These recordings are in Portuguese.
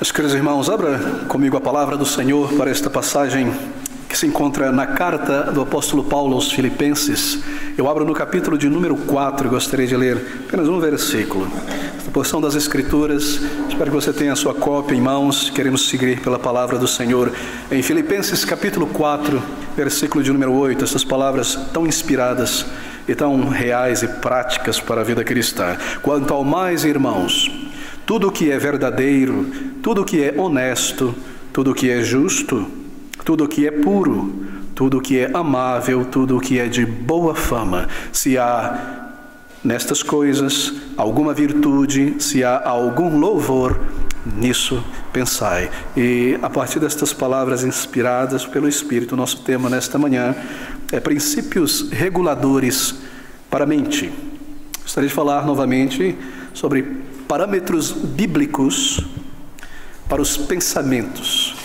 Meus queridos irmãos, abra comigo a palavra do Senhor para esta passagem que se encontra na carta do apóstolo Paulo aos Filipenses. Eu abro no capítulo de número 4 e gostaria de ler apenas um versículo. Esta porção das Escrituras, espero que você tenha a sua cópia em mãos. Queremos seguir pela palavra do Senhor. Em Filipenses capítulo 4, versículo de número 8, essas palavras tão inspiradas e tão reais e práticas para a vida cristã. Quanto ao mais, irmãos, tudo o que é verdadeiro, tudo o que é honesto, tudo o que é justo, tudo o que é puro, tudo o que é amável, tudo o que é de boa fama, se há nestas coisas alguma virtude, se há algum louvor, nisso pensai. E a partir destas palavras inspiradas pelo Espírito, nosso tema nesta manhã é princípios reguladores para a mente. Gostaria de falar novamente sobre parâmetros bíblicos para os pensamentos.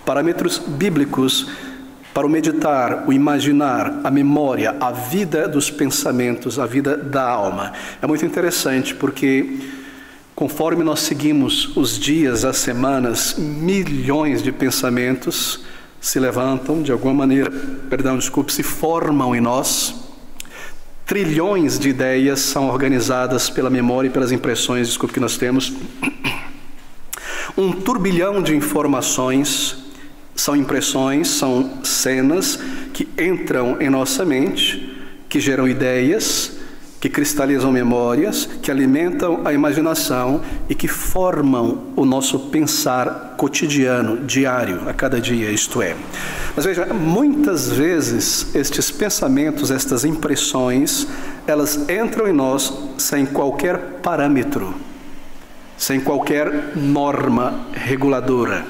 Parâmetros bíblicos para o meditar, o imaginar, a memória, a vida dos pensamentos, a vida da alma. É muito interessante porque conforme nós seguimos os dias, as semanas, milhões de pensamentos se levantam, de alguma maneira, se formam em nós. Trilhões de ideias são organizadas pela memória e pelas impressões, que nós temos. Um turbilhão de informações, são impressões, são cenas que entram em nossa mente, que geram ideias, que cristalizam memórias, que alimentam a imaginação e que formam o nosso pensar cotidiano, diário, a cada dia, isto é. Mas veja, muitas vezes estes pensamentos, estas impressões, elas entram em nós sem qualquer parâmetro, sem qualquer norma reguladora.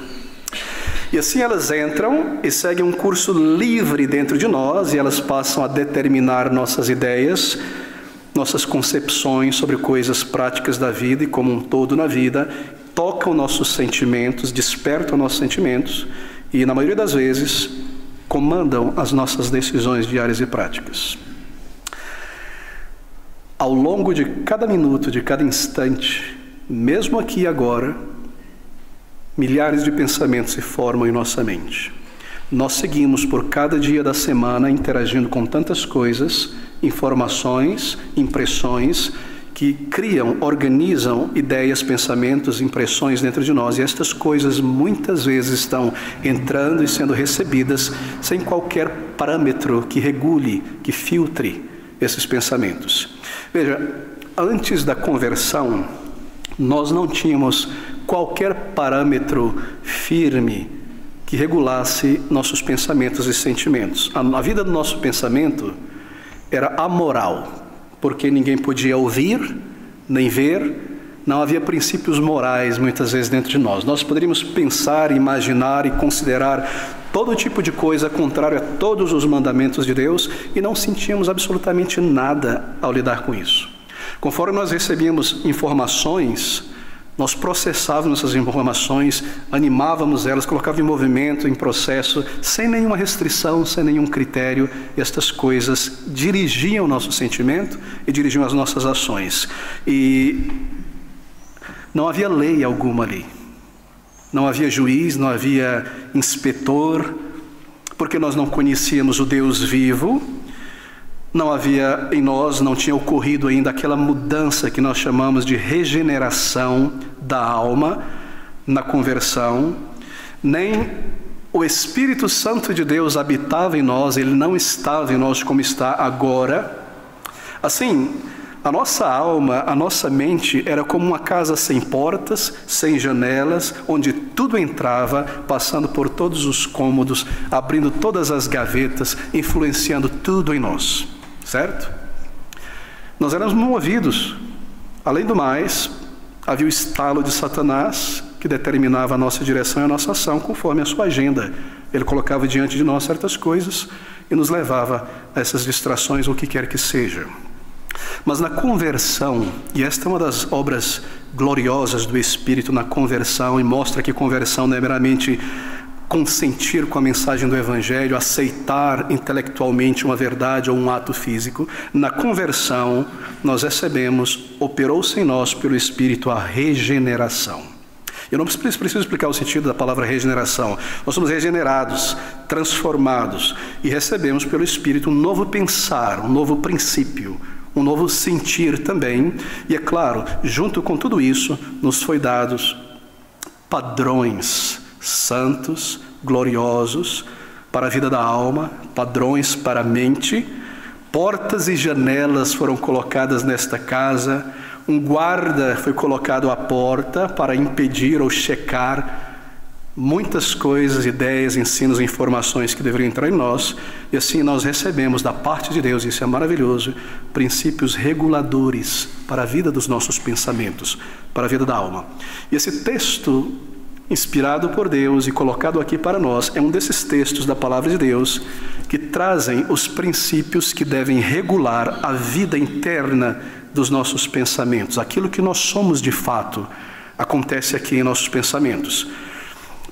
E assim elas entram e seguem um curso livre dentro de nós e elas passam a determinar nossas ideias, nossas concepções sobre coisas práticas da vida e como um todo na vida, tocam nossos sentimentos, despertam nossos sentimentos e, na maioria das vezes, comandam as nossas decisões diárias e práticas. Ao longo de cada minuto, de cada instante, mesmo aqui e agora, milhares de pensamentos se formam em nossa mente. Nós seguimos por cada dia da semana interagindo com tantas coisas, informações, impressões, que criam, organizam ideias, pensamentos, impressões dentro de nós. E estas coisas muitas vezes estão entrando e sendo recebidas sem qualquer parâmetro que regule, que filtre esses pensamentos. Veja, antes da conversão, nós não tínhamos qualquer parâmetro firme que regulasse nossos pensamentos e sentimentos. A vida do nosso pensamento era amoral, porque ninguém podia ouvir, nem ver, não havia princípios morais muitas vezes dentro de nós. Nós poderíamos pensar, imaginar e considerar todo tipo de coisa contrária a todos os mandamentos de Deus e não sentíamos absolutamente nada ao lidar com isso. Conforme nós recebíamos informações, nós processávamos essas informações, animávamos elas, colocávamos em movimento, em processo, sem nenhuma restrição, sem nenhum critério. E estas coisas dirigiam o nosso sentimento e dirigiam as nossas ações. E não havia lei alguma ali. Não havia juiz, não havia inspetor, porque nós não conhecíamos o Deus vivo. Não havia em nós, não tinha ocorrido ainda aquela mudança que nós chamamos de regeneração da alma na conversão, nem o Espírito Santo de Deus habitava em nós, ele não estava em nós como está agora. Assim, a nossa alma, a nossa mente era como uma casa sem portas, sem janelas, onde tudo entrava, passando por todos os cômodos, abrindo todas as gavetas, influenciando tudo em nós. Certo? Nós éramos movidos. Além do mais, havia o estalo de Satanás que determinava a nossa direção e a nossa ação conforme a sua agenda. Ele colocava diante de nós certas coisas e nos levava a essas distrações, o que quer que seja. Mas na conversão, e esta é uma das obras gloriosas do Espírito na conversão, e mostra que conversão não é meramente consentir com a mensagem do Evangelho, aceitar intelectualmente uma verdade ou um ato físico. Na conversão, nós recebemos, operou-se em nós pelo Espírito a regeneração. Eu não preciso explicar o sentido da palavra regeneração. Nós somos regenerados, transformados e recebemos pelo Espírito um novo pensar, um novo princípio, um novo sentir também. E é claro, junto com tudo isso, nos foi dados padrões santos, gloriosos para a vida da alma, padrões para a mente. Portas e janelas foram colocadas nesta casa. Um guarda foi colocado à porta para impedir ou checar muitas coisas, ideias, ensinos e informações que deveriam entrar em nós. E assim nós recebemos da parte de Deus, isso é maravilhoso, princípios reguladores para a vida dos nossos pensamentos, para a vida da alma. E esse texto, inspirado por Deus e colocado aqui para nós, é um desses textos da palavra de Deus que trazem os princípios que devem regular a vida interna dos nossos pensamentos. Aquilo que nós somos de fato acontece aqui em nossos pensamentos.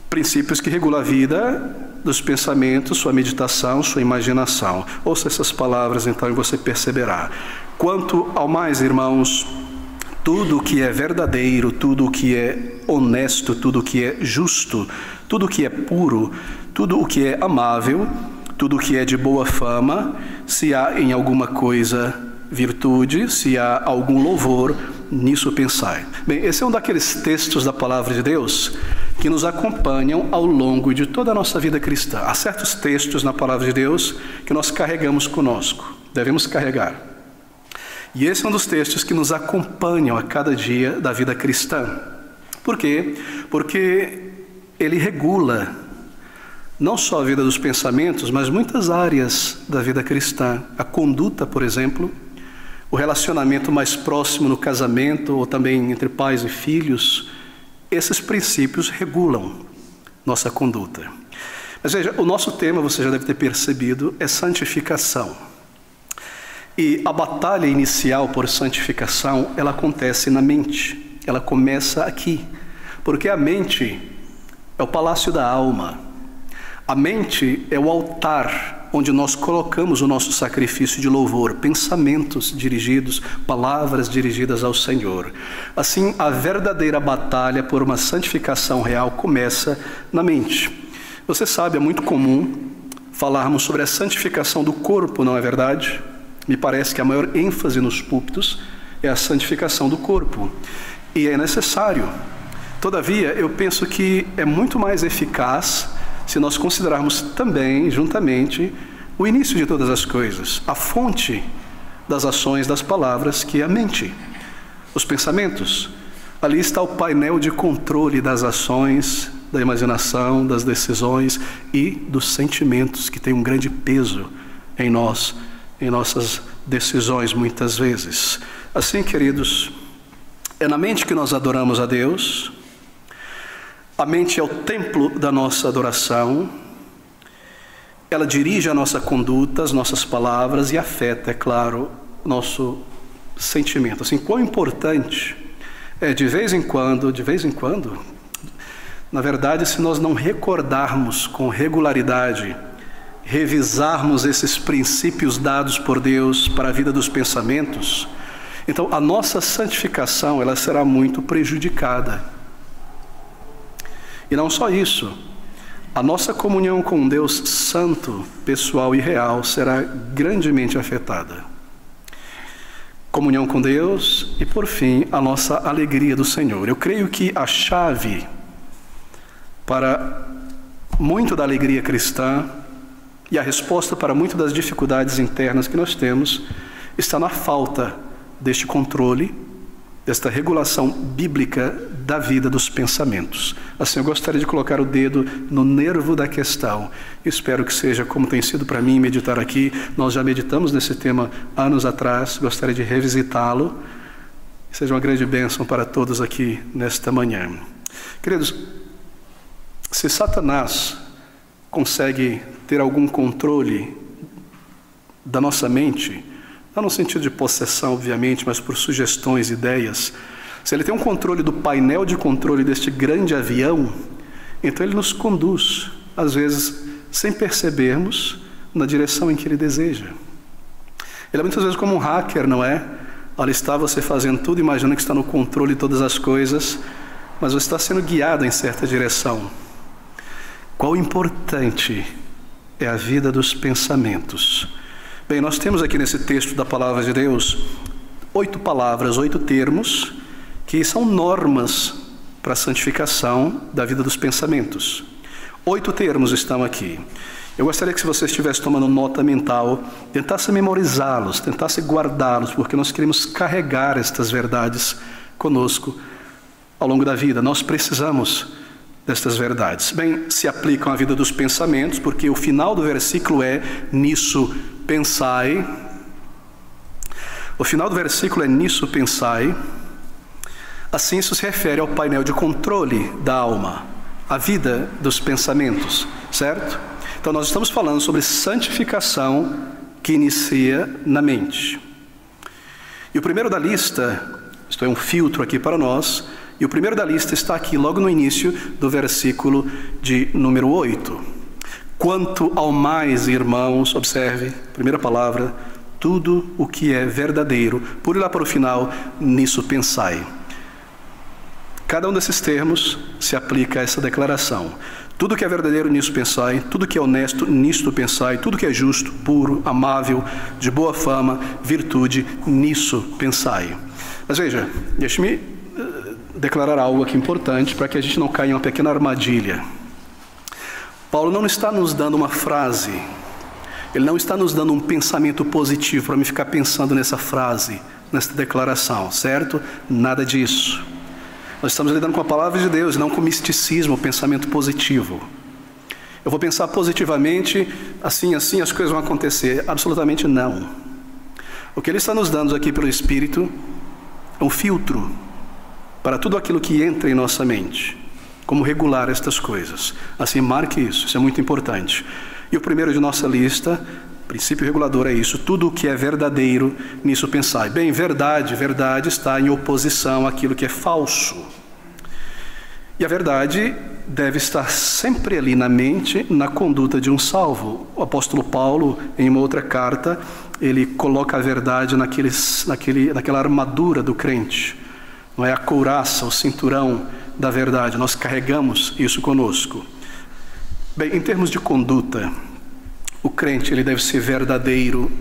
Princípios que regulam a vida dos pensamentos, sua meditação, sua imaginação. Ouça essas palavras então e você perceberá. Quanto ao mais, irmãos, tudo o que é verdadeiro, tudo o que é honesto, tudo o que é justo, tudo o que é puro, tudo o que é amável, tudo o que é de boa fama, se há em alguma coisa virtude, se há algum louvor, nisso pensai. Bem, esse é um daqueles textos da palavra de Deus que nos acompanham ao longo de toda a nossa vida cristã. Há certos textos na palavra de Deus que nós carregamos conosco, devemos carregar. E esse é um dos textos que nos acompanham a cada dia da vida cristã. Por quê? Porque ele regula não só a vida dos pensamentos, mas muitas áreas da vida cristã. A conduta, por exemplo, o relacionamento mais próximo no casamento ou também entre pais e filhos, esses princípios regulam nossa conduta. Mas veja, o nosso tema, você já deve ter percebido, é santificação. E a batalha inicial por santificação, ela acontece na mente. Ela começa aqui, porque a mente é o palácio da alma. A mente é o altar onde nós colocamos o nosso sacrifício de louvor, pensamentos dirigidos, palavras dirigidas ao Senhor. Assim, a verdadeira batalha por uma santificação real começa na mente. Você sabe, é muito comum falarmos sobre a santificação do corpo, não é verdade? Me parece que a maior ênfase nos púlpitos é a santificação do corpo. E é necessário. Todavia, eu penso que é muito mais eficaz se nós considerarmos também, juntamente, o início de todas as coisas, a fonte das ações, das palavras, que é a mente, os pensamentos. Ali está o painel de controle das ações, da imaginação, das decisões e dos sentimentos, que tem um grande peso em nós, em nossas decisões muitas vezes. Assim, queridos, é na mente que nós adoramos a Deus. A mente é o templo da nossa adoração, ela dirige a nossa conduta, as nossas palavras e afeta, é claro, o nosso sentimento. Assim, quão importante é de vez em quando, na verdade, se nós não recordarmos com regularidade, revisarmos esses princípios dados por Deus para a vida dos pensamentos, então a nossa santificação ela será muito prejudicada. E não só isso, a nossa comunhão com um Deus santo, pessoal e real será grandemente afetada. Comunhão com Deus e, por fim, a nossa alegria do Senhor. Eu creio que a chave para muito da alegria cristã e a resposta para muito das dificuldades internas que nós temos está na falta deste controle, desta regulação bíblica da vida dos pensamentos. Assim, eu gostaria de colocar o dedo no nervo da questão. Espero que seja como tem sido para mim meditar aqui. Nós já meditamos nesse tema anos atrás, gostaria de revisitá-lo. Seja uma grande bênção para todos aqui nesta manhã. Queridos, se Satanás consegue ter algum controle da nossa mente, não no sentido de possessão, obviamente, mas por sugestões, ideias. Se ele tem um controle do painel de controle deste grande avião, então ele nos conduz, às vezes, sem percebermos, na direção em que ele deseja. Ele é muitas vezes como um hacker, não é? Ali está você fazendo tudo, imagina que está no controle de todas as coisas, mas você está sendo guiado em certa direção. Quão importante é a vida dos pensamentos. Bem, nós temos aqui nesse texto da Palavra de Deus 8 palavras, 8 termos, que são normas para a santificação da vida dos pensamentos. 8 termos estão aqui. Eu gostaria que, se você estivesse tomando nota mental, tentasse memorizá-los, tentasse guardá-los, porque nós queremos carregar estas verdades conosco ao longo da vida. Nós precisamos destas verdades. Bem, se aplicam à vida dos pensamentos, porque o final do versículo é: nisso pensai. O final do versículo é: nisso pensai. Assim, isso se refere ao painel de controle da alma, a vida dos pensamentos, certo? Então, nós estamos falando sobre santificação que inicia na mente. E o primeiro da lista, isto é um filtro aqui para nós, e o primeiro da lista está aqui logo no início do versículo de número 8. Quanto ao mais, irmãos, observe, primeira palavra, tudo o que é verdadeiro, por ir lá para o final, nisso pensai. Cada um desses termos se aplica a essa declaração. Tudo que é verdadeiro, nisso pensai. Tudo que é honesto, nisto pensai. Tudo que é justo, puro, amável, de boa fama, virtude, nisso pensai. Mas veja, deixe-me declarar algo aqui importante para que a gente não caia em uma pequena armadilha. Paulo não está nos dando uma frase, ele não está nos dando um pensamento positivo para me ficar pensando nessa frase, nessa declaração, certo? Nada disso. Nós estamos lidando com a palavra de Deus, não com misticismo, pensamento positivo. Eu vou pensar positivamente, assim as coisas vão acontecer. Absolutamente não. O que ele está nos dando aqui pelo Espírito é um filtro para tudo aquilo que entra em nossa mente. Como regular estas coisas. Assim, marque isso, isso é muito importante. E o primeiro de nossa lista, princípio regulador, é isso: tudo o que é verdadeiro, nisso pensai. Bem, verdade está em oposição àquilo que é falso. E a verdade deve estar sempre ali na mente, na conduta de um salvo. O apóstolo Paulo, em uma outra carta, ele coloca a verdade naquela armadura do crente. Não é a couraça, o cinturão da verdade. Nós carregamos isso conosco. Bem, em termos de conduta, o crente ele deve ser verdadeiro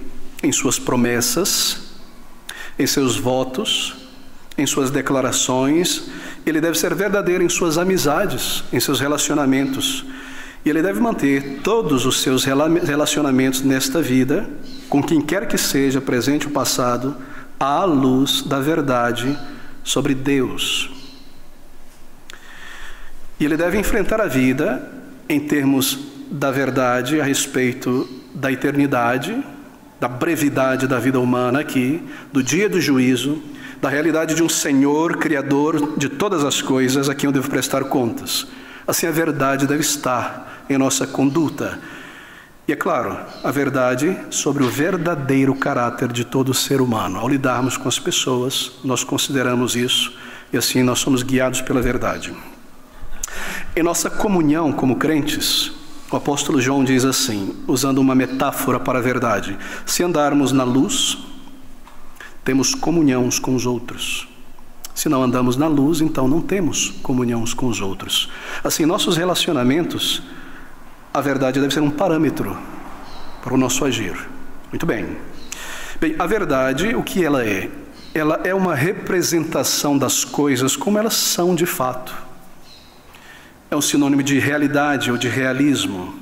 em suas promessas, em seus votos, em suas declarações. Ele deve ser verdadeiro em suas amizades, em seus relacionamentos. E ele deve manter todos os seus relacionamentos nesta vida, com quem quer que seja, presente ou passado, à luz da verdade sobre Deus. E ele deve enfrentar a vida em termos da verdade a respeito da eternidade, da brevidade da vida humana aqui, do dia do juízo, da realidade de um Senhor, Criador de todas as coisas, a quem eu devo prestar contas. Assim, a verdade deve estar em nossa conduta. E é claro, a verdade sobre o verdadeiro caráter de todo ser humano. Ao lidarmos com as pessoas, nós consideramos isso, e assim nós somos guiados pela verdade. Em nossa comunhão como crentes, o apóstolo João diz assim, usando uma metáfora para a verdade: se andarmos na luz, temos comunhão uns com os outros. Se não andamos na luz, então não temos comunhão uns com os outros. Assim, nossos relacionamentos, a verdade deve ser um parâmetro para o nosso agir. Muito bem. Bem, a verdade, o que ela é? Ela é uma representação das coisas como elas são de fato. É um sinônimo de realidade ou de realismo.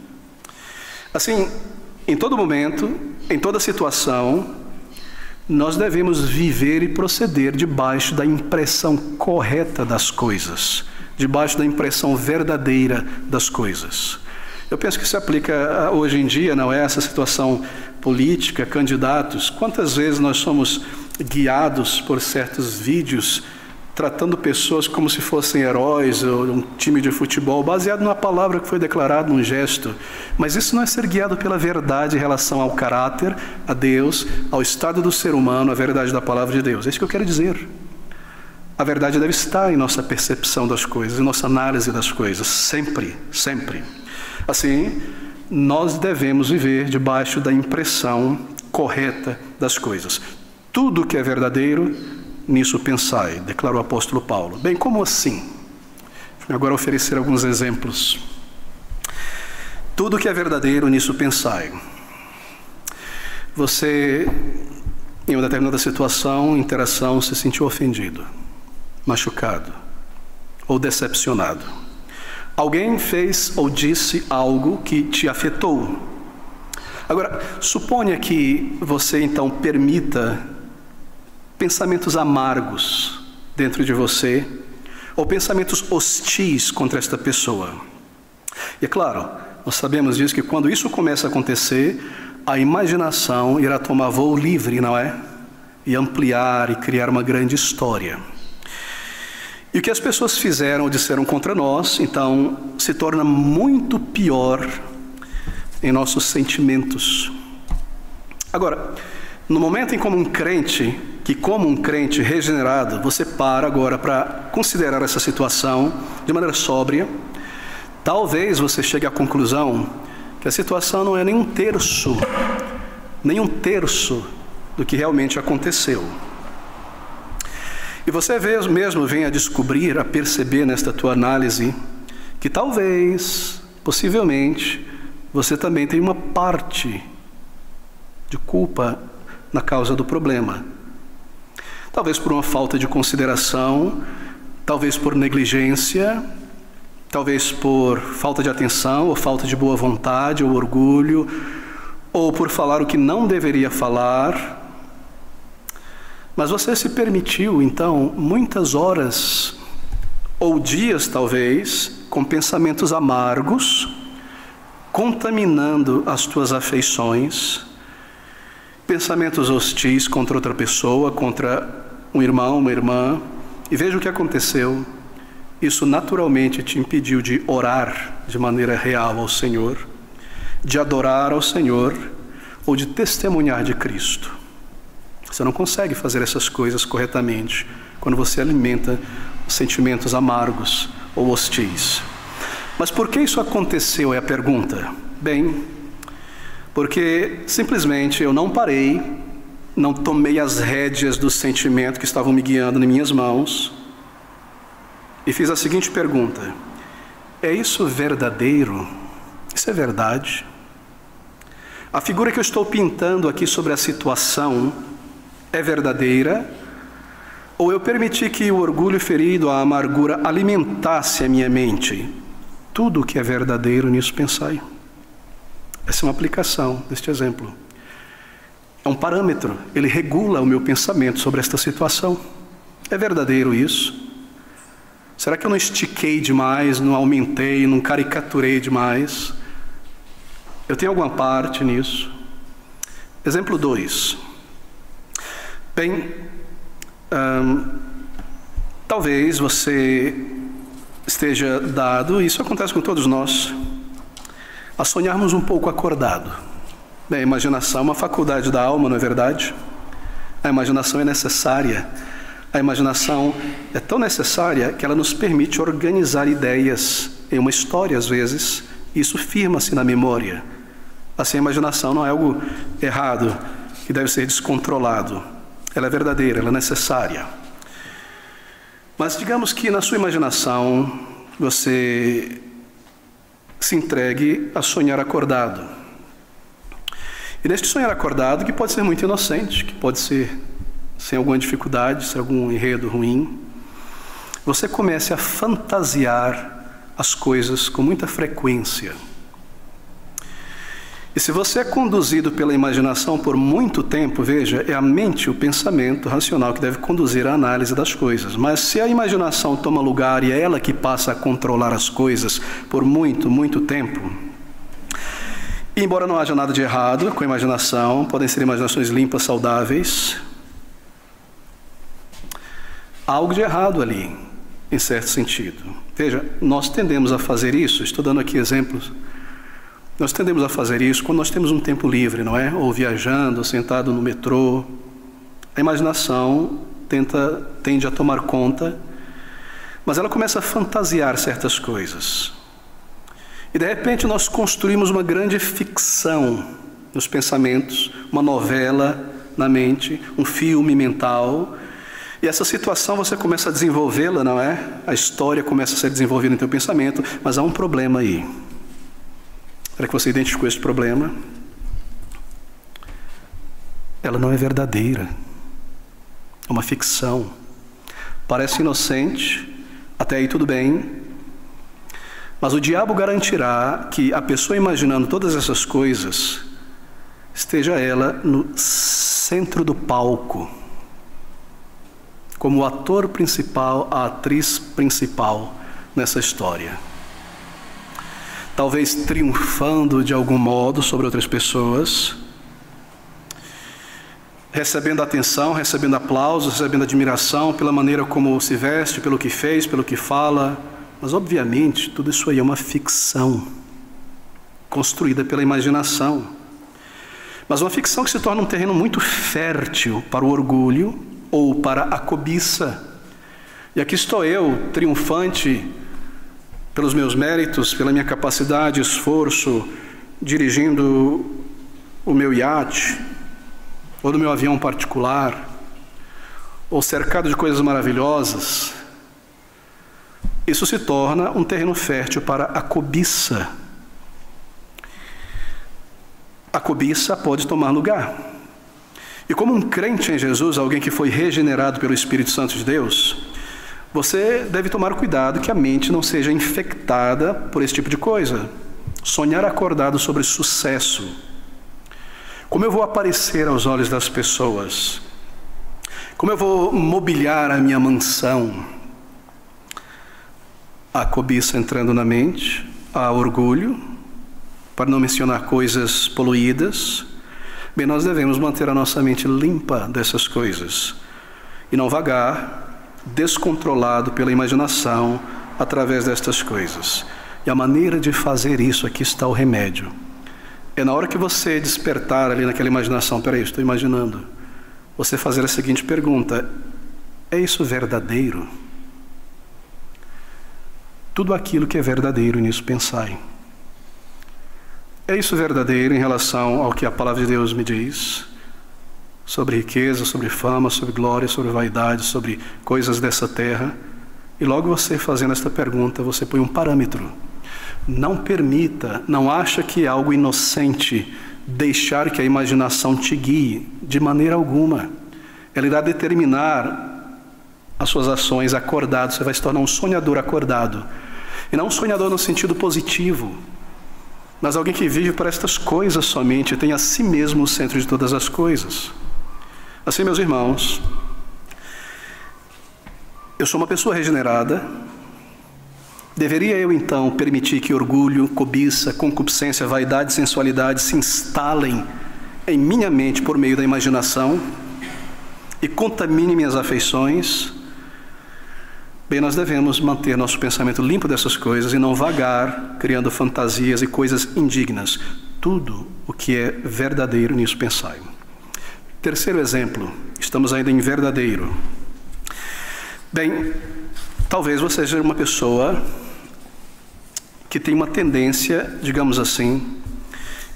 Assim, em todo momento, em toda situação, nós devemos viver e proceder debaixo da impressão correta das coisas, debaixo da impressão verdadeira das coisas. Eu penso que se aplica hoje em dia, não é? Essa situação política, candidatos. Quantas vezes nós somos guiados por certos vídeos tratando pessoas como se fossem heróis ou um time de futebol, baseado numa palavra que foi declarada, num gesto. Mas isso não é ser guiado pela verdade em relação ao caráter, a Deus, ao estado do ser humano, a verdade da palavra de Deus. É isso que eu quero dizer. A verdade deve estar em nossa percepção das coisas, em nossa análise das coisas, sempre, sempre. Assim, nós devemos viver debaixo da impressão correta das coisas. Tudo que é verdadeiro, nisso pensai, declarou o apóstolo Paulo. Bem, como assim? Agora oferecer alguns exemplos. Tudo que é verdadeiro, nisso pensai. Você, em uma determinada situação, interação, se sentiu ofendido, machucado ou decepcionado. Alguém fez ou disse algo que te afetou. Agora, suponha que você então permita pensamentos amargos dentro de você, ou pensamentos hostis contra esta pessoa. E é claro, nós sabemos disso, que quando isso começa a acontecer, a imaginação irá tomar voo livre, não é? E ampliar e criar uma grande história. E o que as pessoas fizeram ou disseram contra nós, então, se torna muito pior em nossos sentimentos. Agora, no momento em como um crente regenerado, você para agora para considerar essa situação de maneira sóbria, talvez você chegue à conclusão que a situação não é nem um terço do que realmente aconteceu. E você mesmo vem a descobrir, a perceber nesta tua análise, que talvez, possivelmente, você também tem uma parte de culpa na causa do problema. Talvez por uma falta de consideração, talvez por negligência, talvez por falta de atenção, ou falta de boa vontade, ou orgulho, ou por falar o que não deveria falar. Mas você se permitiu, então, muitas horas, ou dias talvez, com pensamentos amargos, contaminando as tuas afeições, pensamentos hostis contra outra pessoa, contra um irmão, uma irmã, e veja o que aconteceu. Isso naturalmente te impediu de orar de maneira real ao Senhor, de adorar ao Senhor, ou de testemunhar de Cristo. Você não consegue fazer essas coisas corretamente quando você alimenta sentimentos amargos ou hostis. Mas por que isso aconteceu é a pergunta. Bem, porque simplesmente eu não parei, não tomei as rédeas do sentimento que estavam me guiando em minhas mãos e fiz a seguinte pergunta: é isso verdadeiro? Isso é verdade? A figura que eu estou pintando aqui sobre a situação é verdadeira? Ou eu permiti que o orgulho ferido, a amargura alimentasse a minha mente? Tudo que é verdadeiro, nisso pensai. Essa é uma aplicação deste exemplo. É um parâmetro, ele regula o meu pensamento sobre esta situação. É verdadeiro isso? Será que eu não estiquei demais, não aumentei, não caricaturei demais? Eu tenho alguma parte nisso? Exemplo 2. Bem, talvez você esteja dado, e isso acontece com todos nós, a sonharmos um pouco acordado. Bem, a imaginação é uma faculdade da alma, não é verdade? A imaginação é necessária. A imaginação é tão necessária que ela nos permite organizar ideias em uma história, às vezes. Isso firma-se na memória. Assim, a imaginação não é algo errado, que deve ser descontrolado. Ela é verdadeira, ela é necessária. Mas digamos que na sua imaginação você se entregue a sonhar acordado. E neste sonhar acordado, que pode ser muito inocente, que pode ser sem alguma dificuldade, sem algum enredo ruim, você comece a fantasiar as coisas com muita frequência. E se você é conduzido pela imaginação por muito tempo, veja, é a mente, o pensamento racional que deve conduzir a análise das coisas. Mas se a imaginação toma lugar e é ela que passa a controlar as coisas por muito, muito tempo, e embora não haja nada de errado com a imaginação, podem ser imaginações limpas, saudáveis, há algo de errado ali, em certo sentido. Veja, nós tendemos a fazer isso, estou dando aqui exemplos. Nós tendemos a fazer isso quando nós temos um tempo livre, não é? Ou viajando, ou sentado no metrô. A imaginação tende a tomar conta, mas ela começa a fantasiar certas coisas. E de repente nós construímos uma grande ficção nos pensamentos, uma novela na mente, um filme mental, E essa situação você começa a desenvolvê-la, não é? A história começa a ser desenvolvida em teu pensamento, mas há um problema aí. Para que você identificou esse problema, ela não é verdadeira. É uma ficção. Parece inocente, até aí tudo bem. Mas o diabo garantirá que a pessoa imaginando todas essas coisas esteja ela no centro do palco, como o ator principal, a atriz principal nessa história. Talvez triunfando de algum modo sobre outras pessoas, recebendo atenção, recebendo aplausos, recebendo admiração pela maneira como se veste, pelo que fez, pelo que fala. Mas obviamente tudo isso aí é uma ficção, construída pela imaginação. Mas uma ficção que se torna um terreno muito fértil para o orgulho ou para a cobiça. E aqui estou eu, triunfante pelos meus méritos, pela minha capacidade, esforço, dirigindo o meu iate, ou do meu avião particular, ou cercado de coisas maravilhosas. Isso se torna um terreno fértil para a cobiça. A cobiça pode tomar lugar. E como um crente em Jesus, alguém que foi regenerado pelo Espírito Santo de Deus, você deve tomar cuidado que a mente não seja infectada por esse tipo de coisa. Sonhar acordado sobre sucesso. Como eu vou aparecer aos olhos das pessoas? Como eu vou mobiliar a minha mansão? Há cobiça entrando na mente, há orgulho, para não mencionar coisas poluídas. Bem, nós devemos manter a nossa mente limpa dessas coisas e não vagar descontrolado pela imaginação através destas coisas. E a maneira de fazer isso, aqui está o remédio. É na hora que você despertar ali naquela imaginação, peraí, estou imaginando, você fazer a seguinte pergunta: é isso verdadeiro? Tudo aquilo que é verdadeiro, nisso pensai. É isso verdadeiro em relação ao que a palavra de Deus me diz? Sobre riqueza, sobre fama, sobre glória, sobre vaidade, sobre coisas dessa terra. E logo você fazendo esta pergunta, você põe um parâmetro. Não permita, não acha que é algo inocente deixar que a imaginação te guie, de maneira alguma. Ela irá determinar as suas ações acordado, você vai se tornar um sonhador acordado. E não um sonhador no sentido positivo, mas alguém que vive para estas coisas somente, tem a si mesmo o centro de todas as coisas. Assim, meus irmãos, eu sou uma pessoa regenerada. Deveria eu então permitir que orgulho, cobiça, concupiscência, vaidade e sensualidade se instalem em minha mente por meio da imaginação e contamine minhas afeições? Bem, nós devemos manter nosso pensamento limpo dessas coisas e não vagar, criando fantasias e coisas indignas. Tudo o que é verdadeiro, nisso pensai. Terceiro exemplo, estamos ainda em verdadeiro. Bem, talvez você seja uma pessoa que tem uma tendência, digamos assim,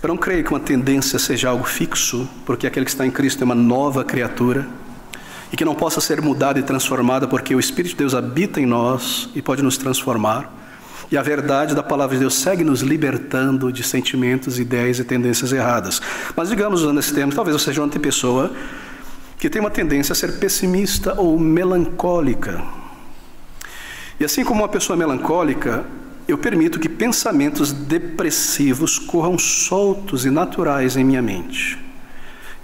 eu não creio que uma tendência seja algo fixo, porque aquele que está em Cristo é uma nova criatura, e que não possa ser mudada e transformada, porque o Espírito de Deus habita em nós e pode nos transformar. E a verdade da palavra de Deus segue nos libertando de sentimentos, ideias e tendências erradas. Mas digamos, usando esse termo, talvez você seja uma pessoa que tem uma tendência a ser pessimista ou melancólica. E assim como uma pessoa melancólica, eu permito que pensamentos depressivos corram soltos e naturais em minha mente.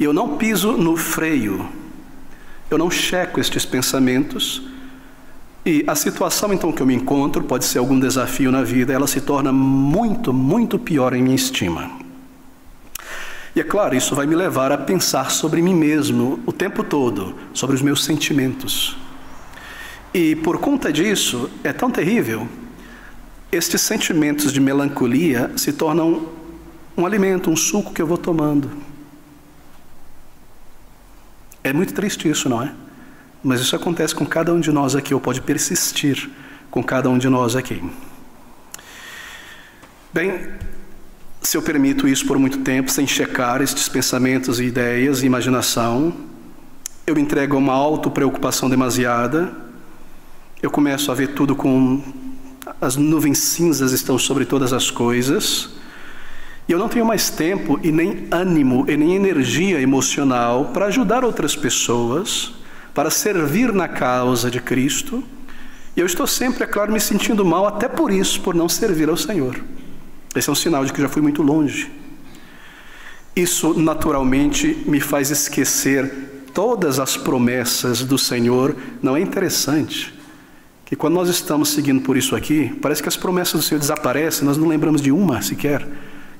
E eu não piso no freio. Eu não checo estes pensamentos, e a situação então que eu me encontro, pode ser algum desafio na vida, ela se torna muito, muito pior em minha estima. E é claro, isso vai me levar a pensar sobre mim mesmo o tempo todo, sobre os meus sentimentos. E por conta disso, é tão terrível, estes sentimentos de melancolia se tornam um alimento, um suco que eu vou tomando. É muito triste isso, não é? Mas isso acontece com cada um de nós aqui, ou pode persistir com cada um de nós aqui. Bem, se eu permito isso por muito tempo, sem checar estes pensamentos e ideias e imaginação, eu me entrego a uma autopreocupação demasiada, eu começo a ver tudo com as nuvens cinzas estão sobre todas as coisas, e eu não tenho mais tempo e nem ânimo e nem energia emocional para ajudar outras pessoas, para servir na causa de Cristo, e eu estou sempre, é claro, me sentindo mal até por isso, por não servir ao Senhor. Esse é um sinal de que já fui muito longe. Isso naturalmente me faz esquecer todas as promessas do Senhor. Não é interessante que quando nós estamos seguindo por isso aqui, parece que as promessas do Senhor desaparecem, nós não lembramos de uma sequer.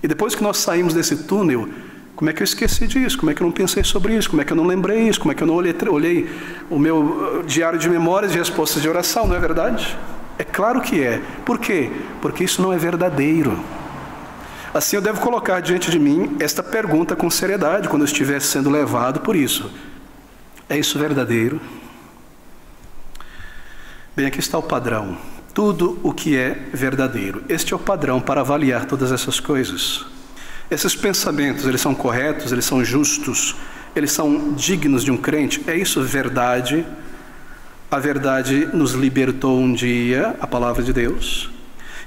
E depois que nós saímos desse túnel, como é que eu esqueci disso? Como é que eu não pensei sobre isso? Como é que eu não lembrei isso? Como é que eu não olhei o meu diário de memórias e respostas de oração? Não é verdade? É claro que é. Por quê? Porque isso não é verdadeiro. Assim eu devo colocar diante de mim esta pergunta com seriedade, quando eu estiver sendo levado por isso. É isso verdadeiro? Bem, aqui está o padrão. Tudo o que é verdadeiro. Este é o padrão para avaliar todas essas coisas. Esses pensamentos, eles são corretos, eles são justos, eles são dignos de um crente. É isso verdade? A verdade nos libertou um dia, a palavra de Deus,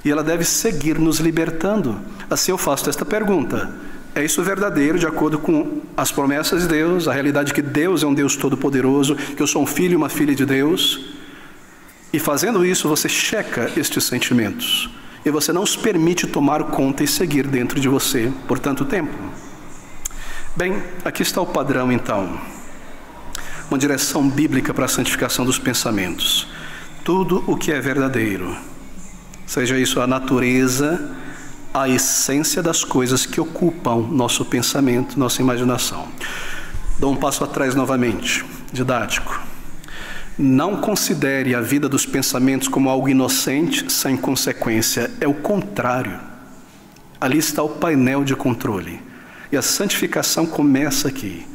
e ela deve seguir nos libertando. Assim eu faço esta pergunta: é isso verdadeiro de acordo com as promessas de Deus, a realidade que Deus é um Deus todo-poderoso, que eu sou um filho e uma filha de Deus? E fazendo isso, você checa estes sentimentos. E você não os permite tomar conta e seguir dentro de você por tanto tempo. Bem, aqui está o padrão então. Uma direção bíblica para a santificação dos pensamentos. Tudo o que é verdadeiro, seja isso a natureza, a essência das coisas que ocupam nosso pensamento, nossa imaginação. Dou um passo atrás novamente, didático. Não considere a vida dos pensamentos como algo inocente, sem consequência. É o contrário. Ali está o painel de controle. E a santificação começa aqui.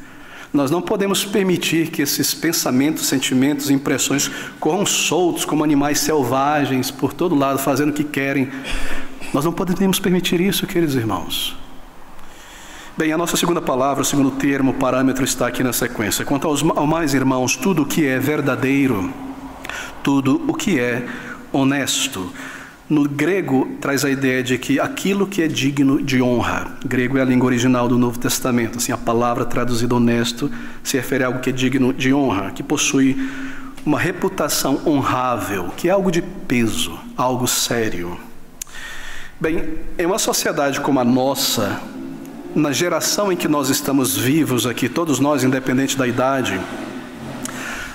Nós não podemos permitir que esses pensamentos, sentimentos, impressões corram soltos como animais selvagens por todo lado, fazendo o que querem. Nós não podemos permitir isso, queridos irmãos. Bem, a nossa segunda palavra, o segundo termo, parâmetro está aqui na sequência. Quanto ao mais, irmãos, tudo o que é verdadeiro, tudo o que é honesto. No grego, traz a ideia de que aquilo que é digno de honra. Grego é a língua original do Novo Testamento. Assim, a palavra traduzida honesto se refere a algo que é digno de honra, que possui uma reputação honrável, que é algo de peso, algo sério. Bem, em uma sociedade como a nossa, na geração em que nós estamos vivos aqui, todos nós, independente da idade,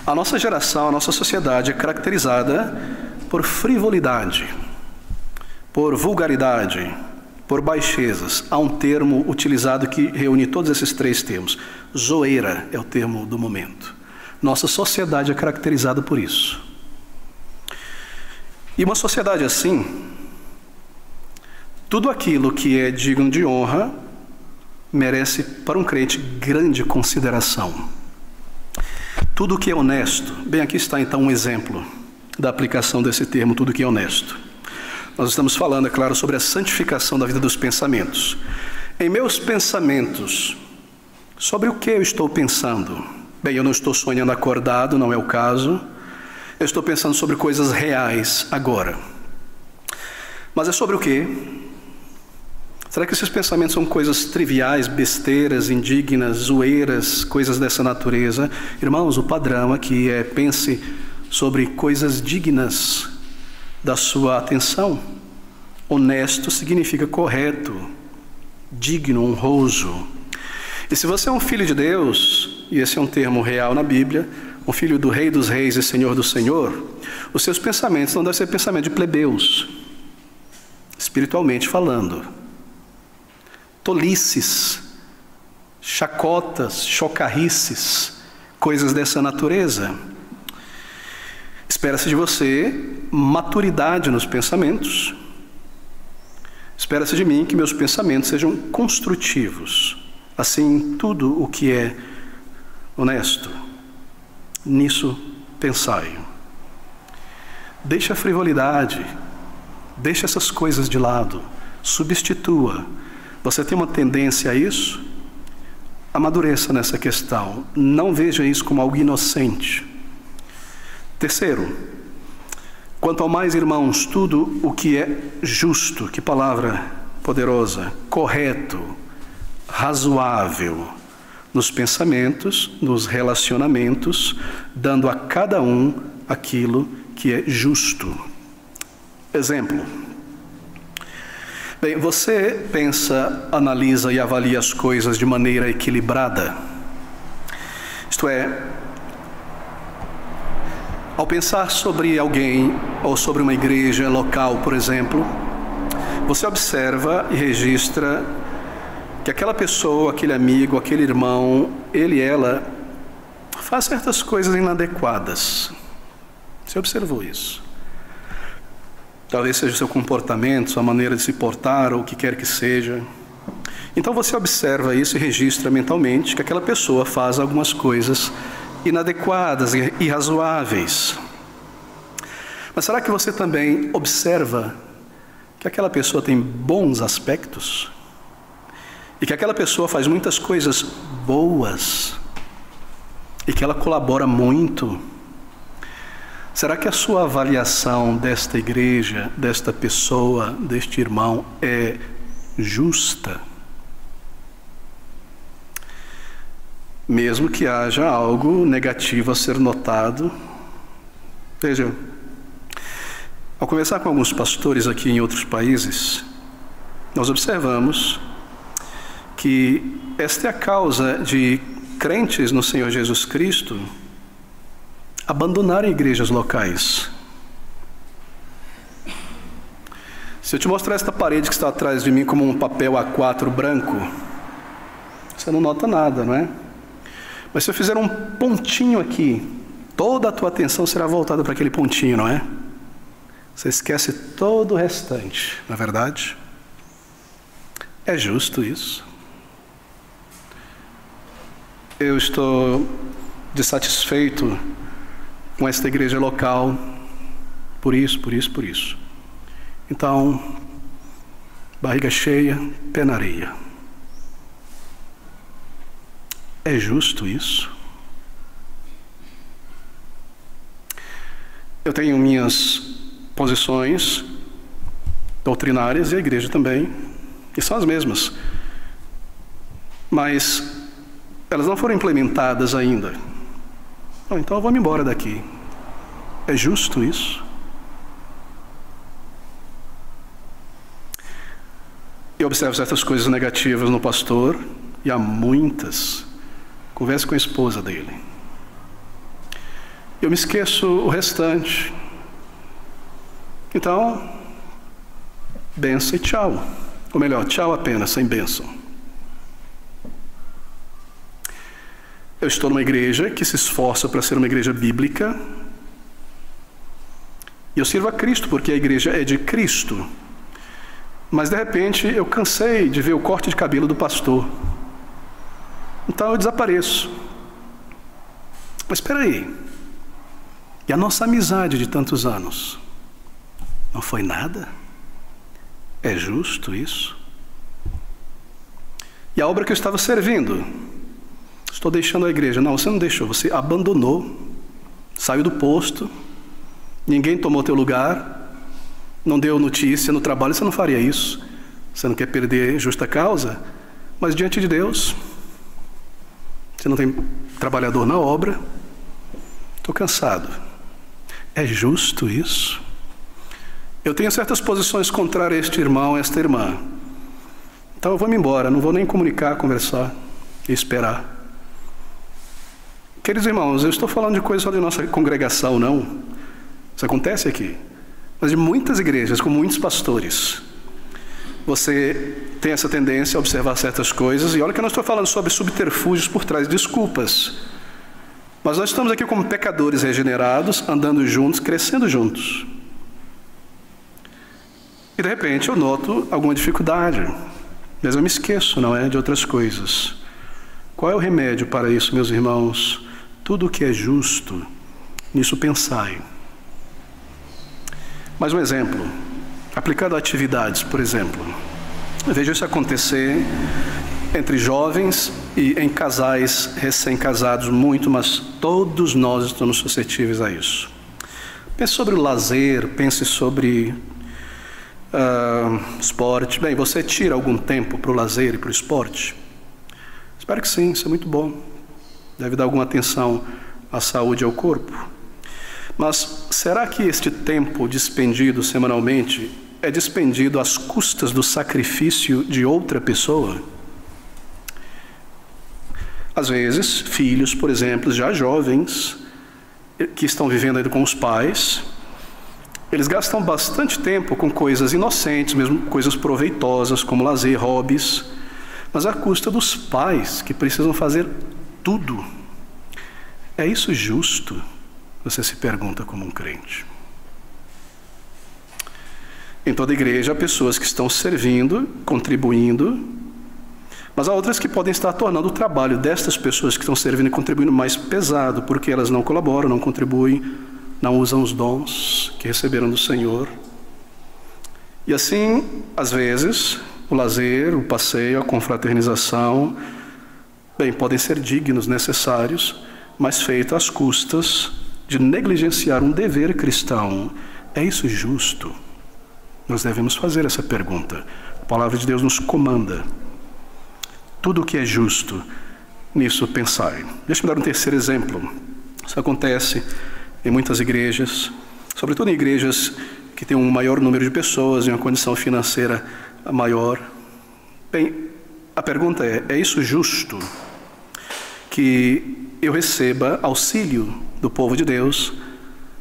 a nossa geração, a nossa sociedade é caracterizada por frivolidade, por vulgaridade, por baixezas. Há um termo utilizado que reúne todos esses três termos. Zoeira é o termo do momento. Nossa sociedade é caracterizada por isso. E uma sociedade assim, tudo aquilo que é digno de honra merece, para um crente, grande consideração. Tudo que é honesto. Bem, aqui está então um exemplo da aplicação desse termo, tudo que é honesto. Nós estamos falando, é claro, sobre a santificação da vida dos pensamentos. Em meus pensamentos, sobre o que eu estou pensando? Bem, eu não estou sonhando acordado, não é o caso. Eu estou pensando sobre coisas reais agora. Mas é sobre o quê? Será que esses pensamentos são coisas triviais, besteiras, indignas, zoeiras, coisas dessa natureza? Irmãos, o padrão aqui é: pense sobre coisas dignas da sua atenção. Honesto significa correto, digno, honroso. E se você é um filho de Deus, e esse é um termo real na Bíblia, um filho do Rei dos Reis e Senhor do Senhor, os seus pensamentos não devem ser pensamentos de plebeus, espiritualmente falando. Tolices, chacotas, chocarrices, coisas dessa natureza. Espera-se de você maturidade nos pensamentos. Espera-se de mim que meus pensamentos sejam construtivos. Assim, tudo o que é honesto, nisso pensai. Deixe a frivolidade, deixe essas coisas de lado, substitua. Você tem uma tendência a isso? amadureça nessa questão. Não veja isso como algo inocente. Terceiro, quanto ao mais, irmãos, tudo o que é justo, que palavra poderosa, correto, razoável, nos pensamentos, nos relacionamentos, dando a cada um aquilo que é justo. Exemplo. Bem, você pensa, analisa e avalia as coisas de maneira equilibrada. Isto é, ao pensar sobre alguém ou sobre uma igreja local, por exemplo, você observa e registra que aquela pessoa, aquele amigo, aquele irmão, ele e ela faz certas coisas inadequadas. Você observou isso? Talvez seja o seu comportamento, sua maneira de se portar, ou o que quer que seja. Então você observa isso e registra mentalmente que aquela pessoa faz algumas coisas inadequadas e irrazoáveis. Mas será que você também observa que aquela pessoa tem bons aspectos? E que aquela pessoa faz muitas coisas boas? E que ela colabora muito? Será que a sua avaliação desta igreja, desta pessoa, deste irmão é justa? Mesmo que haja algo negativo a ser notado. Veja, ao conversar com alguns pastores aqui em outros países, nós observamos que esta é a causa de crentes no Senhor Jesus Cristo abandonarem igrejas locais. Se eu te mostrar esta parede que está atrás de mim como um papel A4 branco, você não nota nada, não é? Mas se eu fizer um pontinho aqui, toda a tua atenção será voltada para aquele pontinho, não é? Você esquece todo o restante, não é verdade? É justo isso? Eu estou dissatisfeito com esta igreja local, por isso. Então, barriga cheia, pé na areia. É justo isso? Eu tenho minhas posições doutrinárias e a igreja também, e são as mesmas. Mas elas não foram implementadas ainda. Então eu vou me embora daqui. É justo isso? Eu observo certas coisas negativas no pastor, e há muitas. Converse com a esposa dele. Eu me esqueço o restante. Então, benção e tchau. Ou melhor, tchau apenas, sem bênção. Eu estou numa igreja que se esforça para ser uma igreja bíblica. E eu sirvo a Cristo porque a igreja é de Cristo. Mas de repente eu cansei de ver o corte de cabelo do pastor. Então eu desapareço. Mas espera aí. E a nossa amizade de tantos anos? Não foi nada? É justo isso? E a obra que eu estava servindo? Estou deixando a igreja. Não, você não deixou, você abandonou. Saiu do posto. Ninguém tomou teu lugar. Não deu notícia no trabalho, você não faria isso. Você não quer perder justa causa? Mas diante de Deus, você não tem trabalhador na obra. Estou cansado. É justo isso? Eu tenho certas posições contrárias a este irmão, a esta irmã. Então eu vou me embora, não vou nem comunicar, conversar e esperar. Queridos irmãos, eu estou falando de coisas só de nossa congregação, não. Isso acontece aqui. Mas de muitas igrejas, com muitos pastores, você tem essa tendência a observar certas coisas. E olha que eu não estou falando sobre subterfúgios por trás de desculpas. Mas nós estamos aqui como pecadores regenerados, andando juntos, crescendo juntos. E de repente eu noto alguma dificuldade. Mas eu me esqueço, não é, de outras coisas. Qual é o remédio para isso, meus irmãos? Tudo o que é justo, nisso pensai. Mais um exemplo, aplicado a atividades, por exemplo. Eu vejo isso acontecer entre jovens e em casais recém-casados, muito, mas todos nós estamos suscetíveis a isso. Pense sobre o lazer, pense sobre esporte. Bem, você tira algum tempo para o lazer e para o esporte? Espero que sim, isso é muito bom. Deve dar alguma atenção à saúde e ao corpo. Mas será que este tempo despendido semanalmente é despendido às custas do sacrifício de outra pessoa? Às vezes, filhos, por exemplo, já jovens, que estão vivendo ainda com os pais, eles gastam bastante tempo com coisas inocentes, mesmo coisas proveitosas, como lazer, hobbies, mas à custa dos pais, que precisam fazer tudo. É isso justo? Você se pergunta como um crente. Em toda igreja há pessoas que estão servindo, contribuindo, mas há outras que podem estar tornando o trabalho destas pessoas que estão servindo e contribuindo mais pesado, porque elas não colaboram, não contribuem, não usam os dons que receberam do Senhor. E assim, às vezes, o lazer, o passeio, a confraternização, bem, podem ser dignos, necessários, mas feitos às custas de negligenciar um dever cristão. É isso justo? Nós devemos fazer essa pergunta. A palavra de Deus nos comanda. Tudo o que é justo, nisso pensai. Deixa-me dar um terceiro exemplo. Isso acontece em muitas igrejas, sobretudo em igrejas que têm um maior número de pessoas, em uma condição financeira maior. Bem, a pergunta é isso justo? Que eu receba auxílio do povo de Deus,